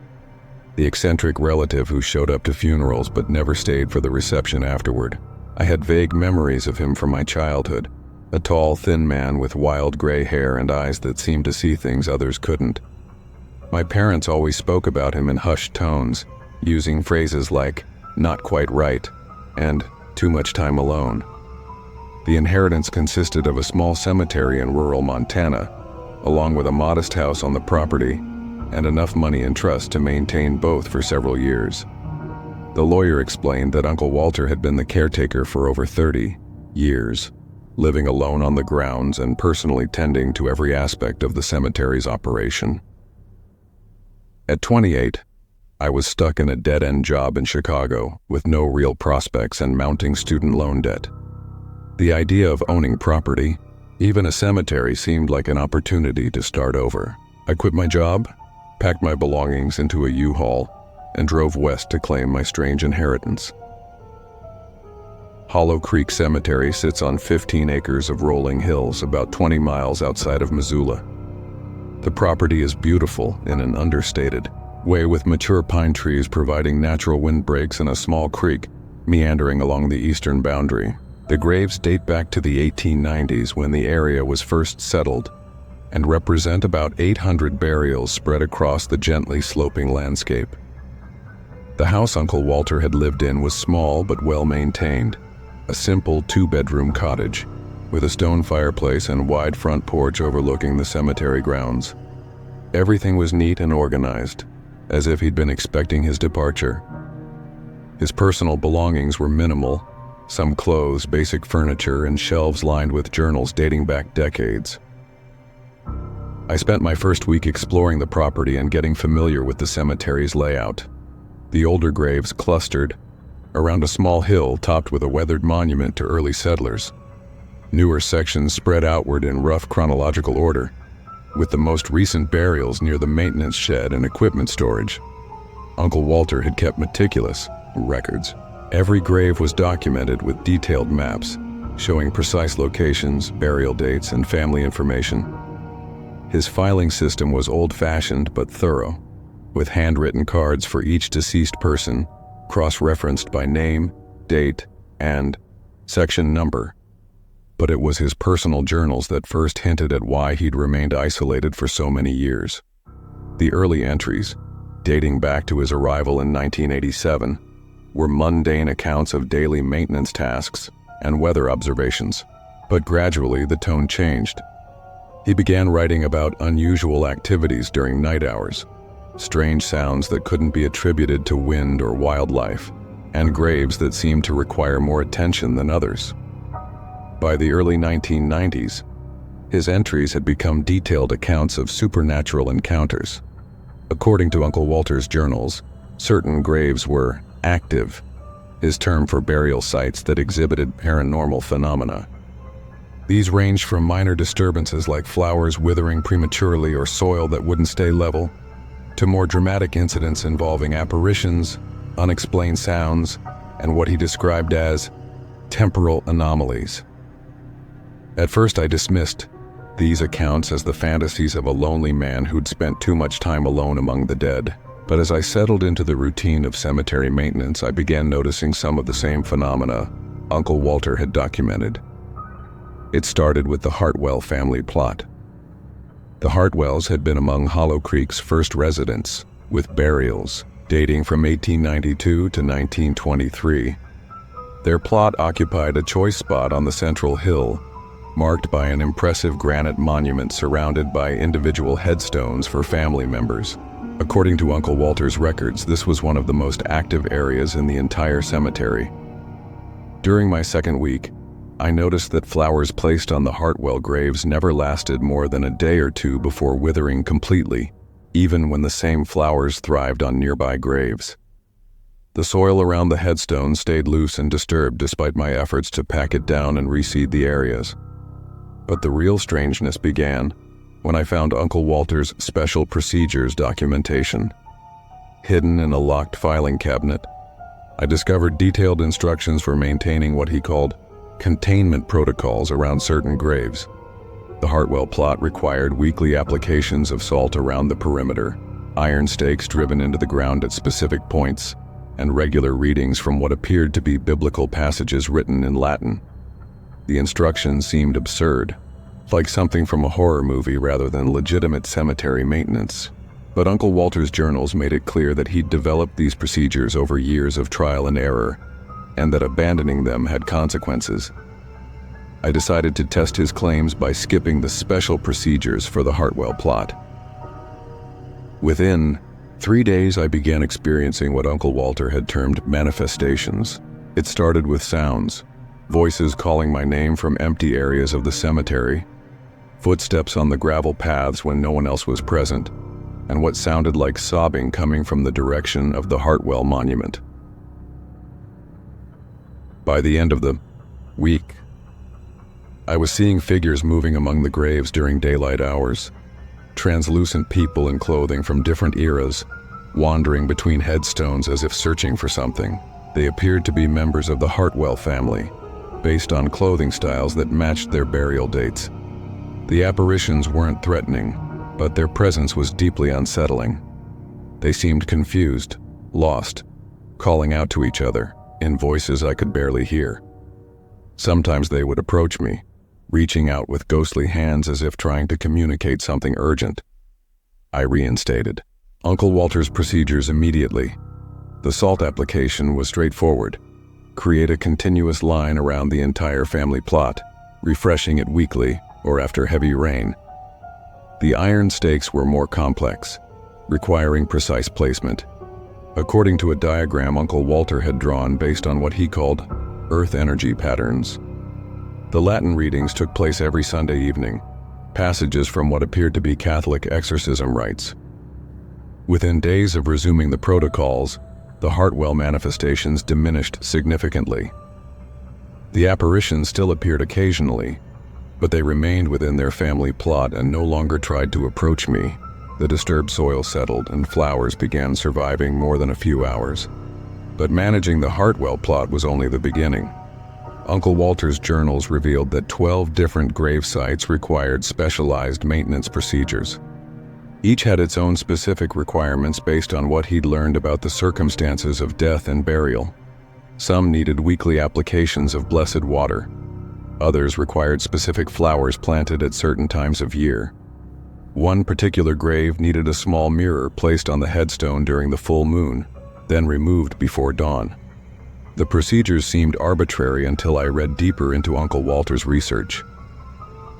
the eccentric relative who showed up to funerals but never stayed for the reception afterward. I had vague memories of him from my childhood, a tall, thin man with wild gray hair and eyes that seemed to see things others couldn't. My parents always spoke about him in hushed tones, using phrases like, "not quite right," and "too much time alone." The inheritance consisted of a small cemetery in rural Montana, along with a modest house on the property, and enough money in trust to maintain both for several years. The lawyer explained that Uncle Walter had been the caretaker for over 30 years, living alone on the grounds and personally tending to every aspect of the cemetery's operation. At 28, I was stuck in a dead-end job in Chicago with no real prospects and mounting student loan debt. The idea of owning property, even a cemetery, seemed like an opportunity to start over. I quit my job, packed my belongings into a U-Haul, and drove west to claim my strange inheritance. Hollow Creek Cemetery sits on 15 acres of rolling hills about 20 miles outside of Missoula. The property is beautiful in an understated way, with mature pine trees providing natural windbreaks and a small creek meandering along the eastern boundary. The graves date back to the 1890s, when the area was first settled, and represent about 800 burials spread across the gently sloping landscape. The house Uncle Walter had lived in was small but well-maintained, a simple 2-bedroom cottage with a stone fireplace and wide front porch overlooking the cemetery grounds. Everything was neat and organized, as if he'd been expecting his departure. His personal belongings were minimal, some clothes, basic furniture, and shelves lined with journals dating back decades. I spent my first week exploring the property and getting familiar with the cemetery's layout. The older graves clustered around a small hill topped with a weathered monument to early settlers. Newer sections spread outward in rough chronological order, with the most recent burials near the maintenance shed and equipment storage. Uncle Walter had kept meticulous records. Every grave was documented with detailed maps, showing precise locations, burial dates, and family information. His filing system was old-fashioned but thorough, with handwritten cards for each deceased person, cross-referenced by name, date, and section number. But it was his personal journals that first hinted at why he'd remained isolated for so many years. The early entries, dating back to his arrival in 1987, were mundane accounts of daily maintenance tasks and weather observations. But gradually the tone changed. He began writing about unusual activities during night hours, strange sounds that couldn't be attributed to wind or wildlife, and graves that seemed to require more attention than others. By the early 1990s, his entries had become detailed accounts of supernatural encounters. According to Uncle Walter's journals, certain graves were active, his term for burial sites that exhibited paranormal phenomena. These ranged from minor disturbances like flowers withering prematurely or soil that wouldn't stay level, to more dramatic incidents involving apparitions, unexplained sounds, and what he described as temporal anomalies. At first I dismissed these accounts as the fantasies of a lonely man who'd spent too much time alone among the dead. But as I settled into the routine of cemetery maintenance, I began noticing some of the same phenomena Uncle Walter had documented. It started with the Hartwell family plot. The Hartwells had been among Hollow Creek's first residents, with burials dating from 1892 to 1923. Their plot occupied a choice spot on the central hill, marked by an impressive granite monument surrounded by individual headstones for family members. According to Uncle Walter's records, this was one of the most active areas in the entire cemetery. During my second week, I noticed that flowers placed on the Hartwell graves never lasted more than a day or two before withering completely, even when the same flowers thrived on nearby graves. The soil around the headstone stayed loose and disturbed despite my efforts to pack it down and reseed the areas. But the real strangeness began when I found Uncle Walter's special procedures documentation. Hidden in a locked filing cabinet, I discovered detailed instructions for maintaining what he called containment protocols around certain graves. The Hartwell plot required weekly applications of salt around the perimeter, iron stakes driven into the ground at specific points, and regular readings from what appeared to be biblical passages written in Latin. The instructions seemed absurd, like something from a horror movie rather than legitimate cemetery maintenance. But Uncle Walter's journals made it clear that he'd developed these procedures over years of trial and error, and that abandoning them had consequences. I decided to test his claims by skipping the special procedures for the Hartwell plot. Within 3 days, I began experiencing what Uncle Walter had termed manifestations. It started with sounds, voices calling my name from empty areas of the cemetery, footsteps on the gravel paths when no one else was present, and what sounded like sobbing coming from the direction of the Hartwell monument. By the end of the week, I was seeing figures moving among the graves during daylight hours, translucent people in clothing from different eras, wandering between headstones as if searching for something. They appeared to be members of the Hartwell family, based on clothing styles that matched their burial dates. The apparitions weren't threatening, but their presence was deeply unsettling. They seemed confused, lost, calling out to each other in voices I could barely hear. Sometimes they would approach me, reaching out with ghostly hands as if trying to communicate something urgent. I reinstated Uncle Walter's procedures immediately. The salt application was straightforward. Create a continuous line around the entire family plot, refreshing it weekly or after heavy rain. The iron stakes were more complex, requiring precise placement. According to a diagram Uncle Walter had drawn based on what he called earth energy patterns. The Latin readings took place every Sunday evening, passages from what appeared to be Catholic exorcism rites. Within days of resuming the protocols, the Hartwell manifestations diminished significantly. The apparitions still appeared occasionally, but they remained within their family plot and no longer tried to approach me. The disturbed soil settled and flowers began surviving more than a few hours. But managing the Hartwell plot was only the beginning. Uncle Walter's journals revealed that 12 different grave sites required specialized maintenance procedures. Each had its own specific requirements based on what he'd learned about the circumstances of death and burial. Some needed weekly applications of blessed water. Others required specific flowers planted at certain times of year. One particular grave needed a small mirror placed on the headstone during the full moon, then removed before dawn. The procedures seemed arbitrary until I read deeper into Uncle Walter's research.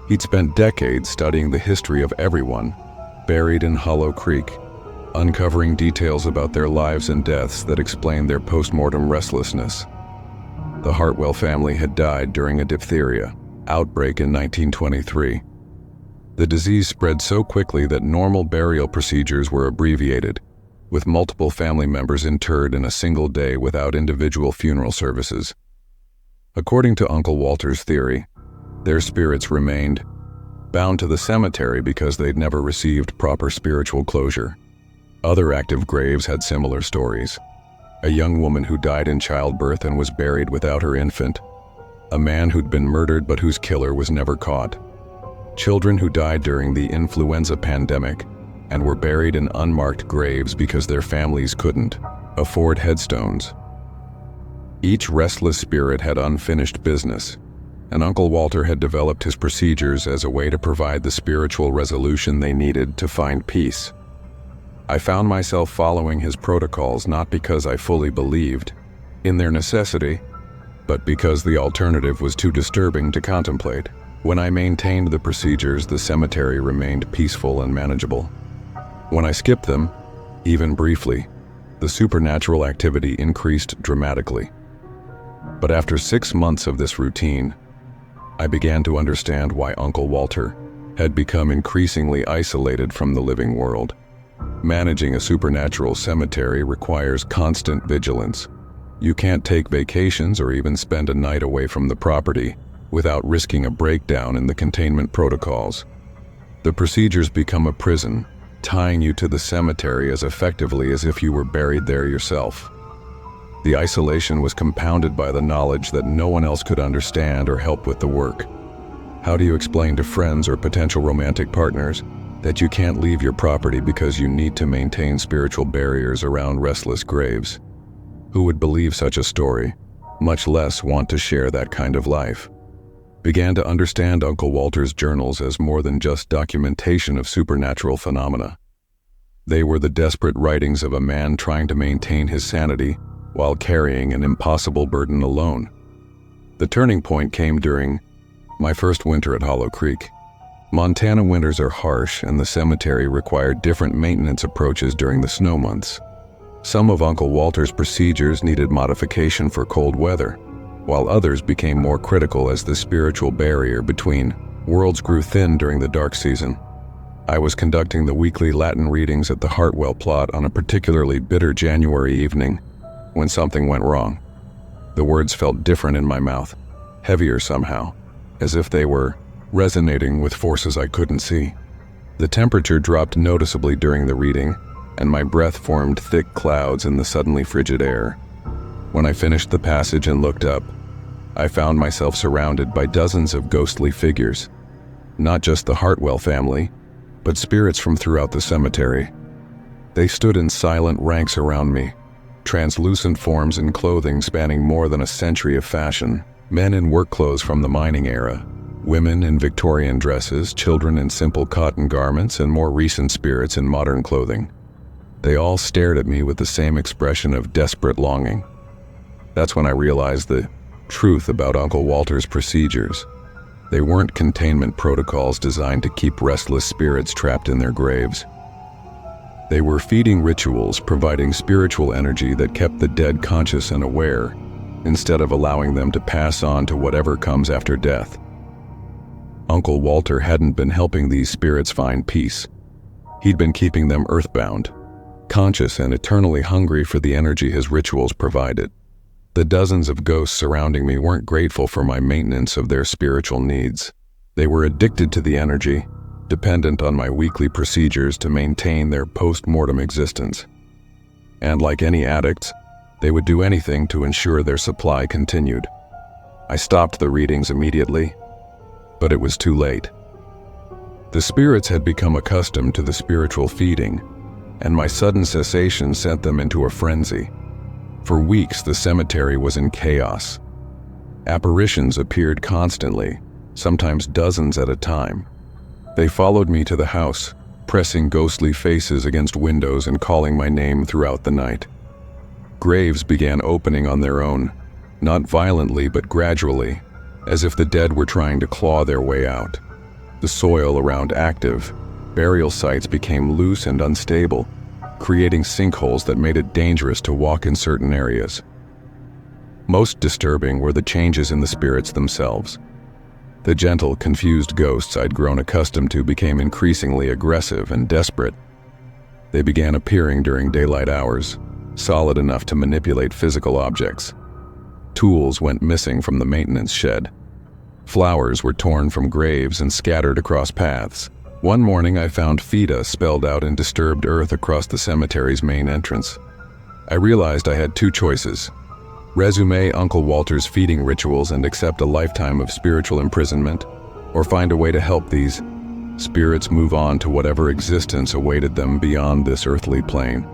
He'd spent decades studying the history of everyone buried in Hollow Creek, uncovering details about their lives and deaths that explained their post-mortem restlessness. The Hartwell family had died during a diphtheria outbreak in 1923. The disease spread so quickly that normal burial procedures were abbreviated, with multiple family members interred in a single day without individual funeral services. According to Uncle Walter's theory, their spirits remained bound to the cemetery because they'd never received proper spiritual closure. Other active graves had similar stories. A young woman who died in childbirth and was buried without her infant. A man who'd been murdered but whose killer was never caught. children who died during the influenza pandemic and were buried in unmarked graves because their families couldn't afford headstones. Each restless spirit had unfinished business, and Uncle Walter had developed his procedures as a way to provide the spiritual resolution they needed to find peace. I found myself following his protocols not because I fully believed in their necessity, but because the alternative was too disturbing to contemplate. When I maintained the procedures, the cemetery remained peaceful and manageable. When I skipped them, even briefly, the supernatural activity increased dramatically. But after 6 months of this routine, I began to understand why Uncle Walter had become increasingly isolated from the living world. Managing a supernatural cemetery requires constant vigilance. You can't take vacations or even spend a night away from the property without risking a breakdown in the containment protocols. The procedures become a prison, tying you to the cemetery as effectively as if you were buried there yourself. The isolation was compounded by the knowledge that no one else could understand or help with the work. How do you explain to friends or potential romantic partners that you can't leave your property because you need to maintain spiritual barriers around restless graves? Who would believe such a story, much less want to share that kind of life? Began to understand Uncle Walter's journals as more than just documentation of supernatural phenomena. They were the desperate writings of a man trying to maintain his sanity while carrying an impossible burden alone. The turning point came during my first winter at Hollow Creek. Montana winters are harsh, and the cemetery required different maintenance approaches during the snow months. Some of Uncle Walter's procedures needed modification for cold weather, while others became more critical as the spiritual barrier between worlds grew thin during the dark season. I was conducting the weekly Latin readings at the Hartwell plot on a particularly bitter January evening when something went wrong. The words felt different in my mouth, heavier somehow, as if they were resonating with forces I couldn't see. The temperature dropped noticeably during the reading, and my breath formed thick clouds in the suddenly frigid air. When I finished the passage and looked up, I found myself surrounded by dozens of ghostly figures. Not just the Hartwell family, but spirits from throughout the cemetery. They stood in silent ranks around me, translucent forms in clothing spanning more than a century of fashion. Men in work clothes from the mining era, women in Victorian dresses, children in simple cotton garments, and more recent spirits in modern clothing. They all stared at me with the same expression of desperate longing. That's when I realized the truth about Uncle Walter's procedures. They weren't containment protocols designed to keep restless spirits trapped in their graves. They were feeding rituals providing spiritual energy that kept the dead conscious and aware, instead of allowing them to pass on to whatever comes after death. Uncle Walter hadn't been helping these spirits find peace. He'd been keeping them earthbound, conscious and eternally hungry for the energy his rituals provided. The dozens of ghosts surrounding me weren't grateful for my maintenance of their spiritual needs. They were addicted to the energy, dependent on my weekly procedures to maintain their post-mortem existence. And like any addicts, they would do anything to ensure their supply continued. I stopped the readings immediately, but it was too late. The spirits had become accustomed to the spiritual feeding, and my sudden cessation sent them into a frenzy. For weeks, the cemetery was in chaos. Apparitions appeared constantly, sometimes dozens at a time. They followed me to the house, pressing ghostly faces against windows and calling my name throughout the night. Graves began opening on their own, not violently but gradually, as if the dead were trying to claw their way out. The soil around active burial sites became loose and unstable, creating sinkholes that made it dangerous to walk in certain areas. Most disturbing were the changes in the spirits themselves. The gentle, confused ghosts I'd grown accustomed to became increasingly aggressive and desperate. They began appearing during daylight hours, solid enough to manipulate physical objects. Tools went missing from the maintenance shed. Flowers were torn from graves and scattered across paths. One morning I found "Fida" spelled out in disturbed earth across the cemetery's main entrance. I realized I had two choices: resume Uncle Walter's feeding rituals and accept a lifetime of spiritual imprisonment, or find a way to help these spirits move on to whatever existence awaited them beyond this earthly plane.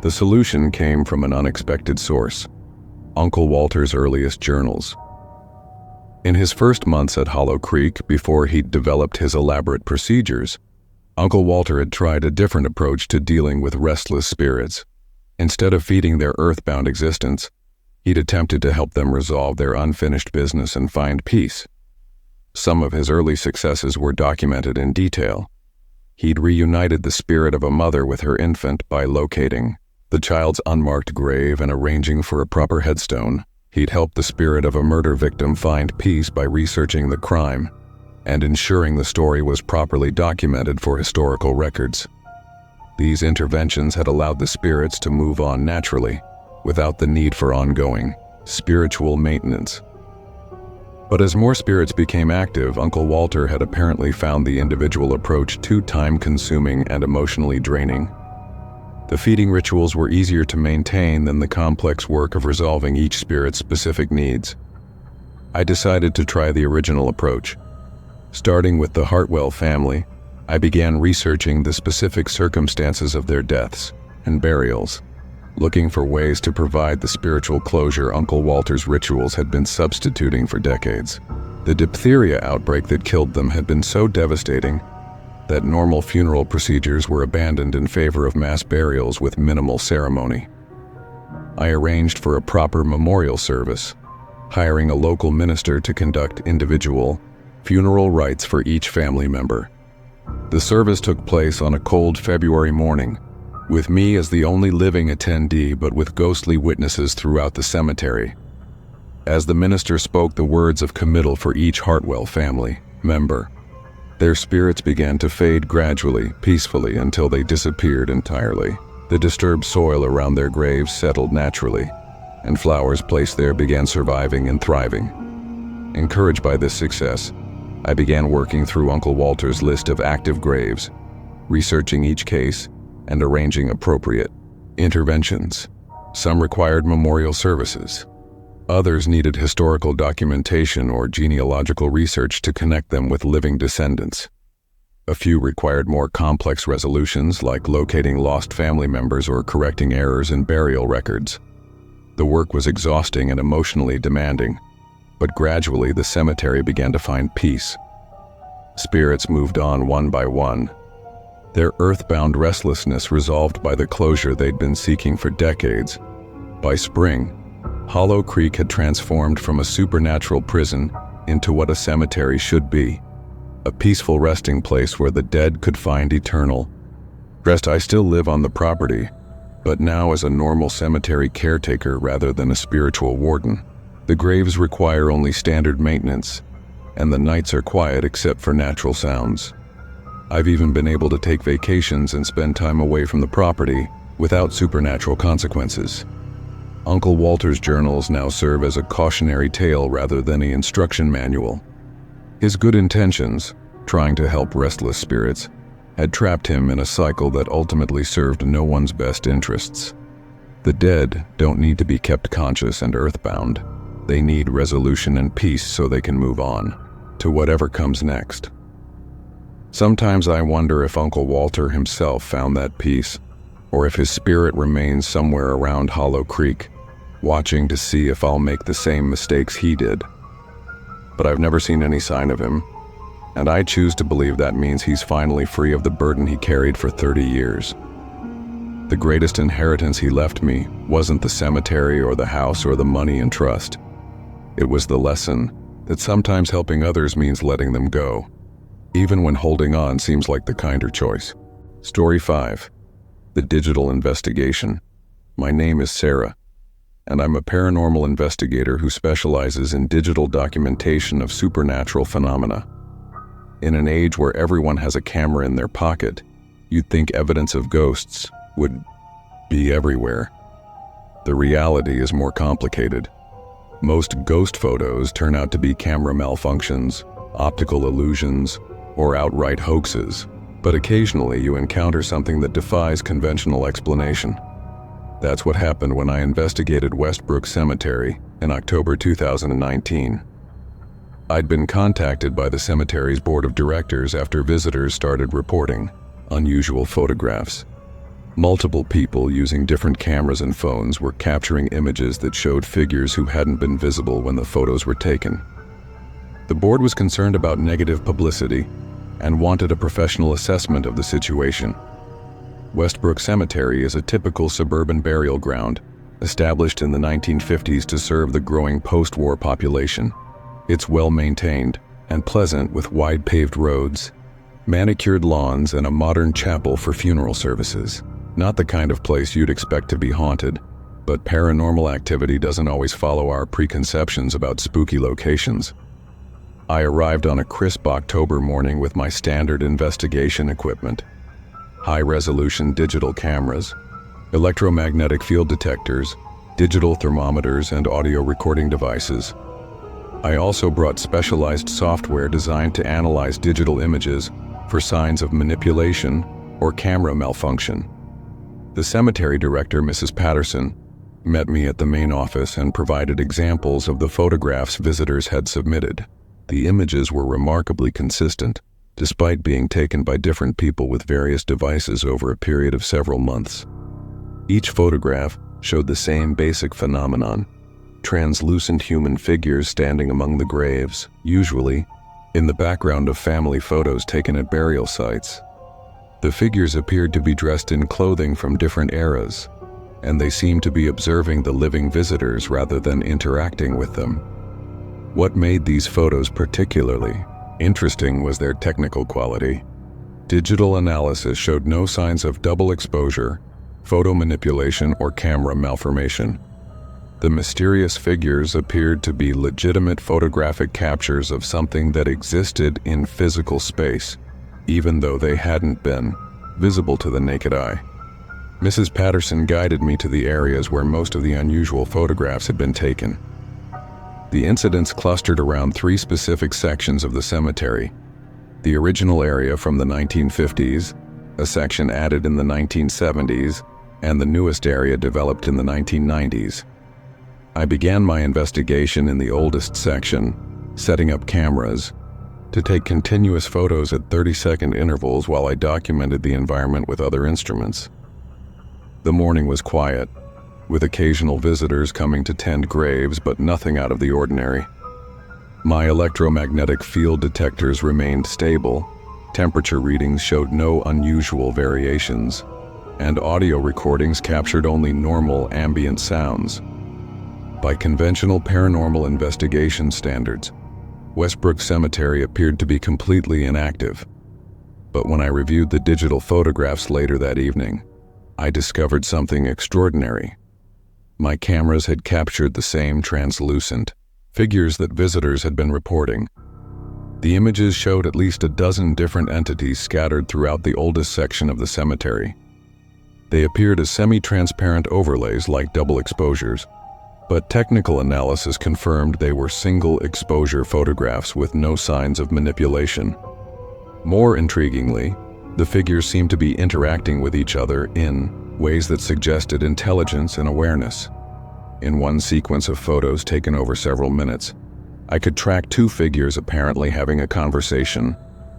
The solution came from an unexpected source: Uncle Walter's earliest journals. In his first months at Hollow Creek, before he'd developed his elaborate procedures, Uncle Walter had tried a different approach to dealing with restless spirits. Instead of feeding their earthbound existence, he'd attempted to help them resolve their unfinished business and find peace. Some of his early successes were documented in detail. He'd reunited the spirit of a mother with her infant by locating the child's unmarked grave and arranging for a proper headstone. He'd helped the spirit of a murder victim find peace by researching the crime and ensuring the story was properly documented for historical records. These interventions had allowed the spirits to move on naturally, without the need for ongoing spiritual maintenance. But as more spirits became active, Uncle Walter had apparently found the individual approach too time-consuming and emotionally draining. The feeding rituals were easier to maintain than the complex work of resolving each spirit's specific needs. I decided to try the original approach. Starting with the Hartwell family, I began researching the specific circumstances of their deaths and burials, looking for ways to provide the spiritual closure Uncle Walter's rituals had been substituting for decades. The diphtheria outbreak that killed them had been so devastating that normal funeral procedures were abandoned in favor of mass burials with minimal ceremony. I arranged for a proper memorial service, hiring a local minister to conduct individual funeral rites for each family member. The service took place on a cold February morning, with me as the only living attendee but with ghostly witnesses throughout the cemetery. As the minister spoke the words of committal for each Hartwell family member, their spirits began to fade gradually, peacefully, until they disappeared entirely. The disturbed soil around their graves settled naturally, and flowers placed there began surviving and thriving. Encouraged by this success, I began working through Uncle Walter's list of active graves, researching each case and arranging appropriate interventions. Some required memorial services. Others needed historical documentation or genealogical research to connect them with living descendants. A few required more complex resolutions, like locating lost family members or correcting errors in burial records. The work was exhausting and emotionally demanding, but gradually the cemetery began to find peace. Spirits moved on one by one, their earthbound restlessness resolved by the closure they'd been seeking for decades. By spring, Hollow Creek had transformed from a supernatural prison into what a cemetery should be, a peaceful resting place where the dead could find eternal rest. I still live on the property, but now as a normal cemetery caretaker rather than a spiritual warden. The graves require only standard maintenance, and the nights are quiet except for natural sounds. I've even been able to take vacations and spend time away from the property without supernatural consequences. Uncle Walter's journals now serve as a cautionary tale rather than an instruction manual. His good intentions, trying to help restless spirits, had trapped him in a cycle that ultimately served no one's best interests. The dead don't need to be kept conscious and earthbound. They need resolution and peace so they can move on to whatever comes next. Sometimes I wonder if Uncle Walter himself found that peace, or if his spirit remains somewhere around Hollow Creek, watching to see if I'll make the same mistakes he did. But I've never seen any sign of him, and I choose to believe that means he's finally free of the burden he carried for 30 years. The greatest inheritance he left me wasn't the cemetery or the house or the money and trust. It was the lesson that sometimes helping others means letting them go, even when holding on seems like the kinder choice. Story 5. The Digital Investigation. My name is Sarah, and I'm a paranormal investigator who specializes in digital documentation of supernatural phenomena. In an age where everyone has a camera in their pocket, you'd think evidence of ghosts would be everywhere. The reality is more complicated. Most ghost photos turn out to be camera malfunctions, optical illusions, or outright hoaxes, but occasionally you encounter something that defies conventional explanation. That's what happened when I investigated Westbrook Cemetery in October 2019. I'd been contacted by the cemetery's board of directors after visitors started reporting unusual photographs. Multiple people using different cameras and phones were capturing images that showed figures who hadn't been visible when the photos were taken. The board was concerned about negative publicity and wanted a professional assessment of the situation. Westbrook Cemetery is a typical suburban burial ground, established in the 1950s to serve the growing post-war population. It's well-maintained and pleasant with wide paved roads, manicured lawns, and a modern chapel for funeral services. Not the kind of place you'd expect to be haunted, but paranormal activity doesn't always follow our preconceptions about spooky locations. I arrived on a crisp October morning with my standard investigation equipment: high-resolution digital cameras, electromagnetic field detectors, digital thermometers, and audio recording devices. I also brought specialized software designed to analyze digital images for signs of manipulation or camera malfunction. The cemetery director, Mrs. Patterson, met me at the main office and provided examples of the photographs visitors had submitted. The images were remarkably consistent, despite being taken by different people with various devices over a period of several months. Each photograph showed the same basic phenomenon: translucent human figures standing among the graves, usually in the background of family photos taken at burial sites. The figures appeared to be dressed in clothing from different eras, and they seemed to be observing the living visitors rather than interacting with them. What made these photos particularly interesting was their technical quality. Digital analysis showed no signs of double exposure, photo manipulation, or camera malformation. The mysterious figures appeared to be legitimate photographic captures of something that existed in physical space, even though they hadn't been visible to the naked eye. Mrs. Patterson guided me to the areas where most of the unusual photographs had been taken. The incidents clustered around three specific sections of the cemetery: the original area from the 1950s, a section added in the 1970s, and the newest area developed in the 1990s. I began my investigation in the oldest section, setting up cameras to take continuous photos at 30-second intervals while I documented the environment with other instruments. The morning was quiet, with occasional visitors coming to tend graves, but nothing out of the ordinary. My electromagnetic field detectors remained stable, temperature readings showed no unusual variations, and audio recordings captured only normal ambient sounds. By conventional paranormal investigation standards, Westbrook Cemetery appeared to be completely inactive. But when I reviewed the digital photographs later that evening, I discovered something extraordinary. My cameras had captured the same translucent figures that visitors had been reporting. The images showed at least a dozen different entities scattered throughout the oldest section of the cemetery. They appeared as semi-transparent overlays like double exposures, but technical analysis confirmed they were single exposure photographs with no signs of manipulation. More intriguingly, the figures seemed to be interacting with each other in ways that suggested intelligence and awareness. In one sequence of photos taken over several minutes, I could track two figures apparently having a conversation,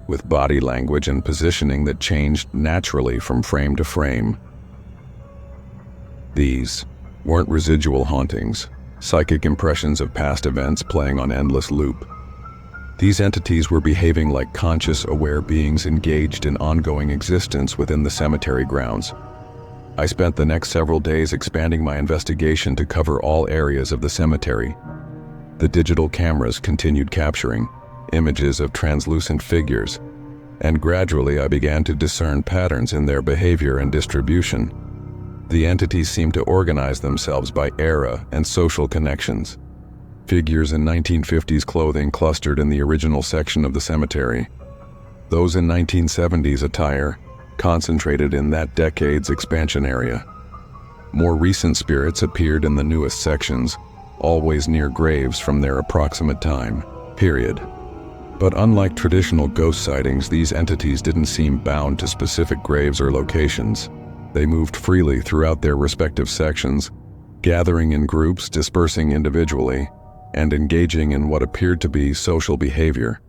with body language and positioning that changed naturally from frame to frame. These weren't residual hauntings, psychic impressions of past events playing on endless loop. These entities were behaving like conscious, aware beings engaged in ongoing existence within the cemetery grounds. I spent the next several days expanding my investigation to cover all areas of the cemetery. The digital cameras continued capturing images of translucent figures, and gradually I began to discern patterns in their behavior and distribution. The entities seemed to organize themselves by era and social connections. Figures in 1950s clothing clustered in the original section of the cemetery. Those in 1970s attire concentrated in that decade's expansion area. More recent spirits appeared in the newest sections, always near graves from their approximate time period. But unlike traditional ghost sightings, these entities didn't seem bound to specific graves or locations. They moved freely throughout their respective sections, gathering in groups, dispersing individually, and engaging in what appeared to be social behavior.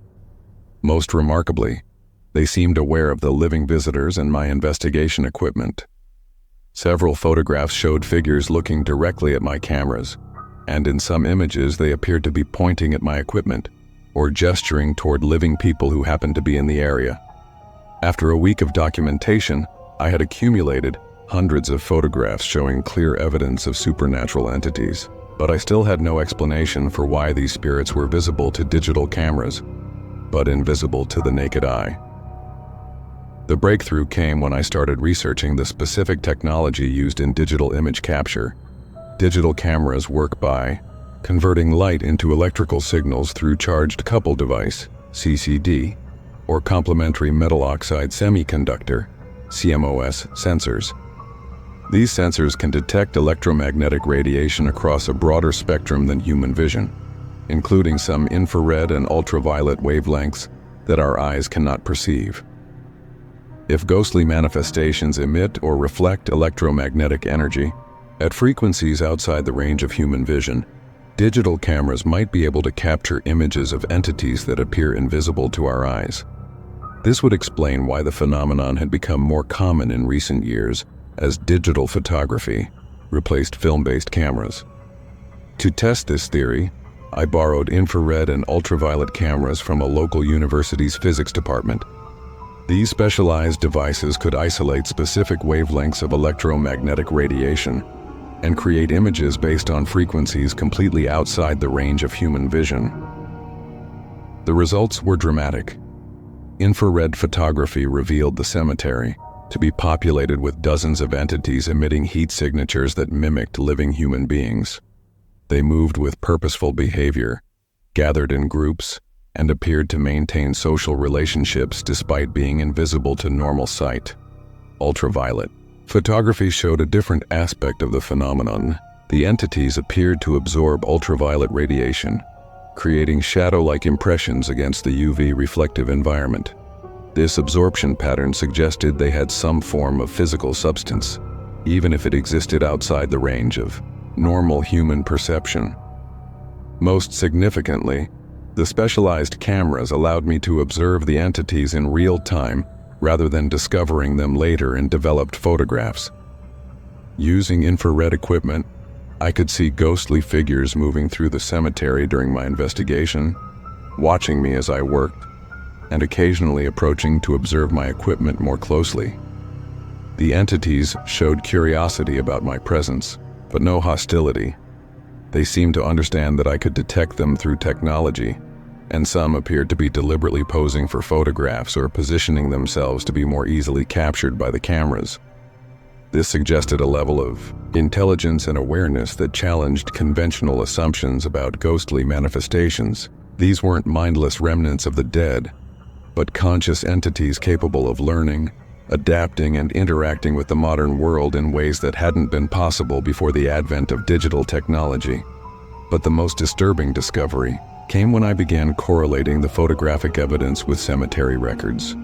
Most remarkably, they seemed aware of the living visitors and my investigation equipment. Several photographs showed figures looking directly at my cameras, and in some images they appeared to be pointing at my equipment or gesturing toward living people who happened to be in the area. After a week of documentation, I had accumulated hundreds of photographs showing clear evidence of supernatural entities, but I still had no explanation for why these spirits were visible to digital cameras, but invisible to the naked eye. The breakthrough came when I started researching the specific technology used in digital image capture. Digital cameras work by converting light into electrical signals through charged coupled device, CCD, or complementary metal oxide semiconductor, CMOS, sensors. These sensors can detect electromagnetic radiation across a broader spectrum than human vision, including some infrared and ultraviolet wavelengths that our eyes cannot perceive. If ghostly manifestations emit or reflect electromagnetic energy at frequencies outside the range of human vision, digital cameras might be able to capture images of entities that appear invisible to our eyes. This would explain why the phenomenon had become more common in recent years as digital photography replaced film-based cameras. To test this theory, I borrowed infrared and ultraviolet cameras from a local university's physics department. These specialized devices could isolate specific wavelengths of electromagnetic radiation and create images based on frequencies completely outside the range of human vision. The results were dramatic. Infrared photography revealed the cemetery to be populated with dozens of entities emitting heat signatures that mimicked living human beings. They moved with purposeful behavior, gathered in groups, and appeared to maintain social relationships despite being invisible to normal sight. Ultraviolet photography showed a different aspect of the phenomenon. The entities appeared to absorb ultraviolet radiation, creating shadow-like impressions against the UV reflective environment. This absorption pattern suggested they had some form of physical substance, even if it existed outside the range of normal human perception. Most significantly, the specialized cameras allowed me to observe the entities in real time rather than discovering them later in developed photographs. Using infrared equipment, I could see ghostly figures moving through the cemetery during my investigation, watching me as I worked, and occasionally approaching to observe my equipment more closely. The entities showed curiosity about my presence, but no hostility. They seemed to understand that I could detect them through technology, and some appeared to be deliberately posing for photographs or positioning themselves to be more easily captured by the cameras. This suggested a level of intelligence and awareness that challenged conventional assumptions about ghostly manifestations. These weren't mindless remnants of the dead, but conscious entities capable of learning, adapting, and interacting with the modern world in ways that hadn't been possible before the advent of digital technology. But the most disturbing discovery came when I began correlating the photographic evidence with cemetery records.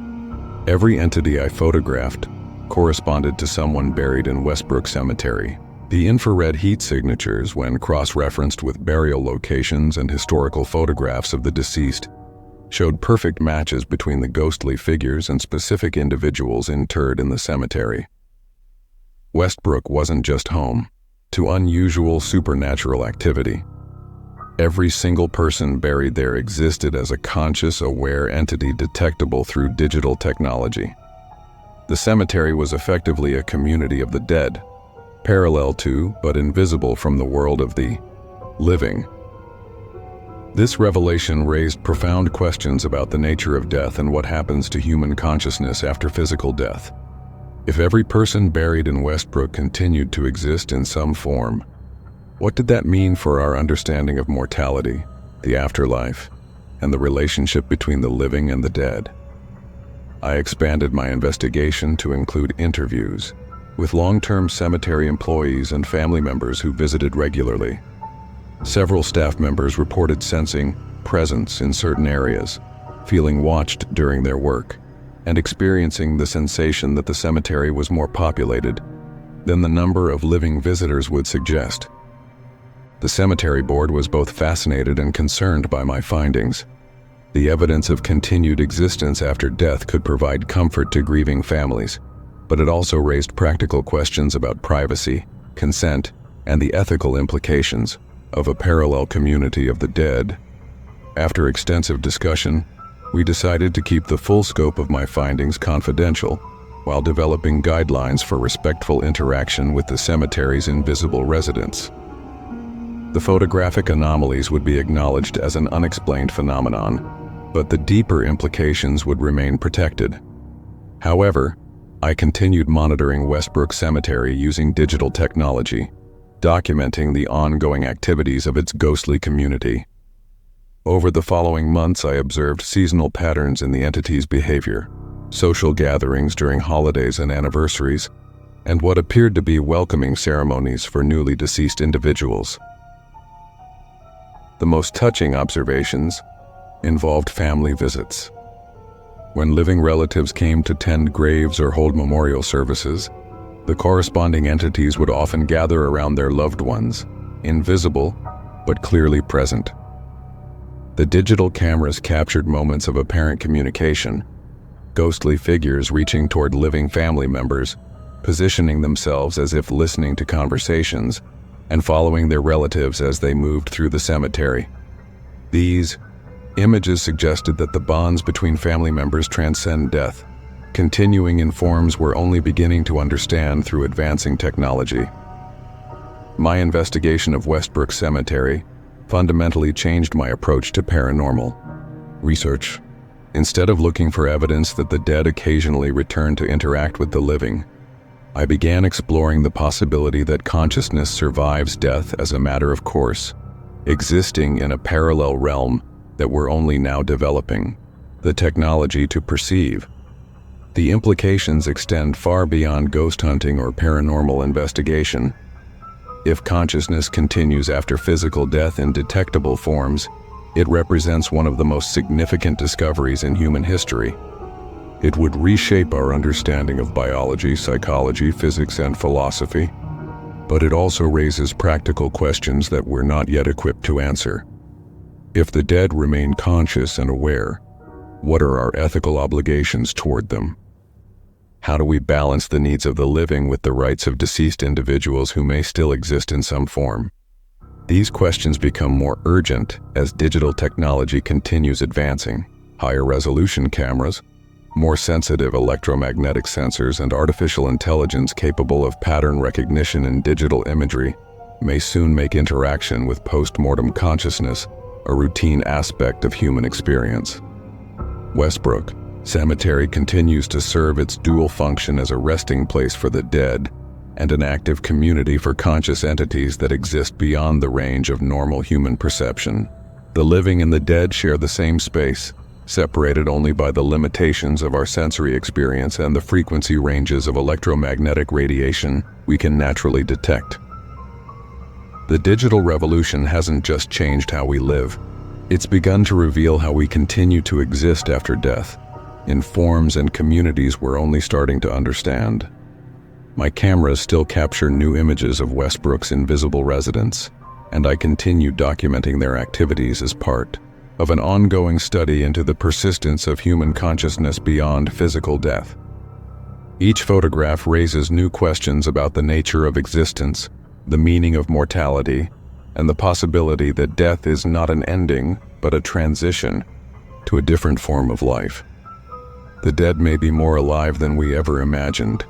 Every entity I photographed corresponded to someone buried in Westbrook Cemetery. The infrared heat signatures, when cross-referenced with burial locations and historical photographs of the deceased, showed perfect matches between the ghostly figures and specific individuals interred in the cemetery. Westbrook wasn't just home to unusual supernatural activity. Every single person buried there existed as a conscious, aware entity detectable through digital technology. The cemetery was effectively a community of the dead, parallel to, but invisible from the world of the living. This revelation raised profound questions about the nature of death and what happens to human consciousness after physical death. If every person buried in Westbrook continued to exist in some form, what did that mean for our understanding of mortality, the afterlife, and the relationship between the living and the dead? I expanded my investigation to include interviews with long-term cemetery employees and family members who visited regularly. Several staff members reported sensing presence in certain areas, feeling watched during their work, and experiencing the sensation that the cemetery was more populated than the number of living visitors would suggest. The cemetery board was both fascinated and concerned by my findings. The evidence of continued existence after death could provide comfort to grieving families, but it also raised practical questions about privacy, consent, and the ethical implications of a parallel community of the dead. After extensive discussion, we decided to keep the full scope of my findings confidential while developing guidelines for respectful interaction with the cemetery's invisible residents. The photographic anomalies would be acknowledged as an unexplained phenomenon, but the deeper implications would remain protected. However, I continued monitoring Westbrook Cemetery using digital technology, documenting the ongoing activities of its ghostly community. Over the following months, I observed seasonal patterns in the entity's behavior, social gatherings during holidays and anniversaries, and what appeared to be welcoming ceremonies for newly deceased individuals. The most touching observations involved family visits. When living relatives came to tend graves or hold memorial services, the corresponding entities would often gather around their loved ones, invisible but clearly present. The digital cameras captured moments of apparent communication, ghostly figures reaching toward living family members, positioning themselves as if listening to conversations, and following their relatives as they moved through the cemetery. These images suggested that the bonds between family members transcend death, continuing in forms we're only beginning to understand through advancing technology. My investigation of Westbrook Cemetery fundamentally changed my approach to paranormal research. Instead of looking for evidence that the dead occasionally return to interact with the living, I began exploring the possibility that consciousness survives death as a matter of course, existing in a parallel realm that we're only now developing the technology to perceive. The implications extend far beyond ghost hunting or paranormal investigation. If consciousness continues after physical death in detectable forms, it represents one of the most significant discoveries in human history. It would reshape our understanding of biology, psychology, physics, and philosophy, but it also raises practical questions that we're not yet equipped to answer. If the dead remain conscious and aware, what are our ethical obligations toward them? How do we balance the needs of the living with the rights of deceased individuals who may still exist in some form? These questions become more urgent as digital technology continues advancing. Higher resolution cameras, more sensitive electromagnetic sensors, and artificial intelligence capable of pattern recognition in digital imagery may soon make interaction with post-mortem consciousness a routine aspect of human experience. Westbrook Cemetery continues to serve its dual function as a resting place for the dead and an active community for conscious entities that exist beyond the range of normal human perception. The living and the dead share the same space, separated only by the limitations of our sensory experience and the frequency ranges of electromagnetic radiation we can naturally detect. The digital revolution hasn't just changed how we live. It's begun to reveal how we continue to exist after death, in forms and communities we're only starting to understand. My cameras still capture new images of Westbrook's invisible residents, and I continue documenting their activities as part of an ongoing study into the persistence of human consciousness beyond physical death. Each photograph raises new questions about the nature of existence, the meaning of mortality, and the possibility that death is not an ending, but a transition to a different form of life. The dead may be more alive than we ever imagined,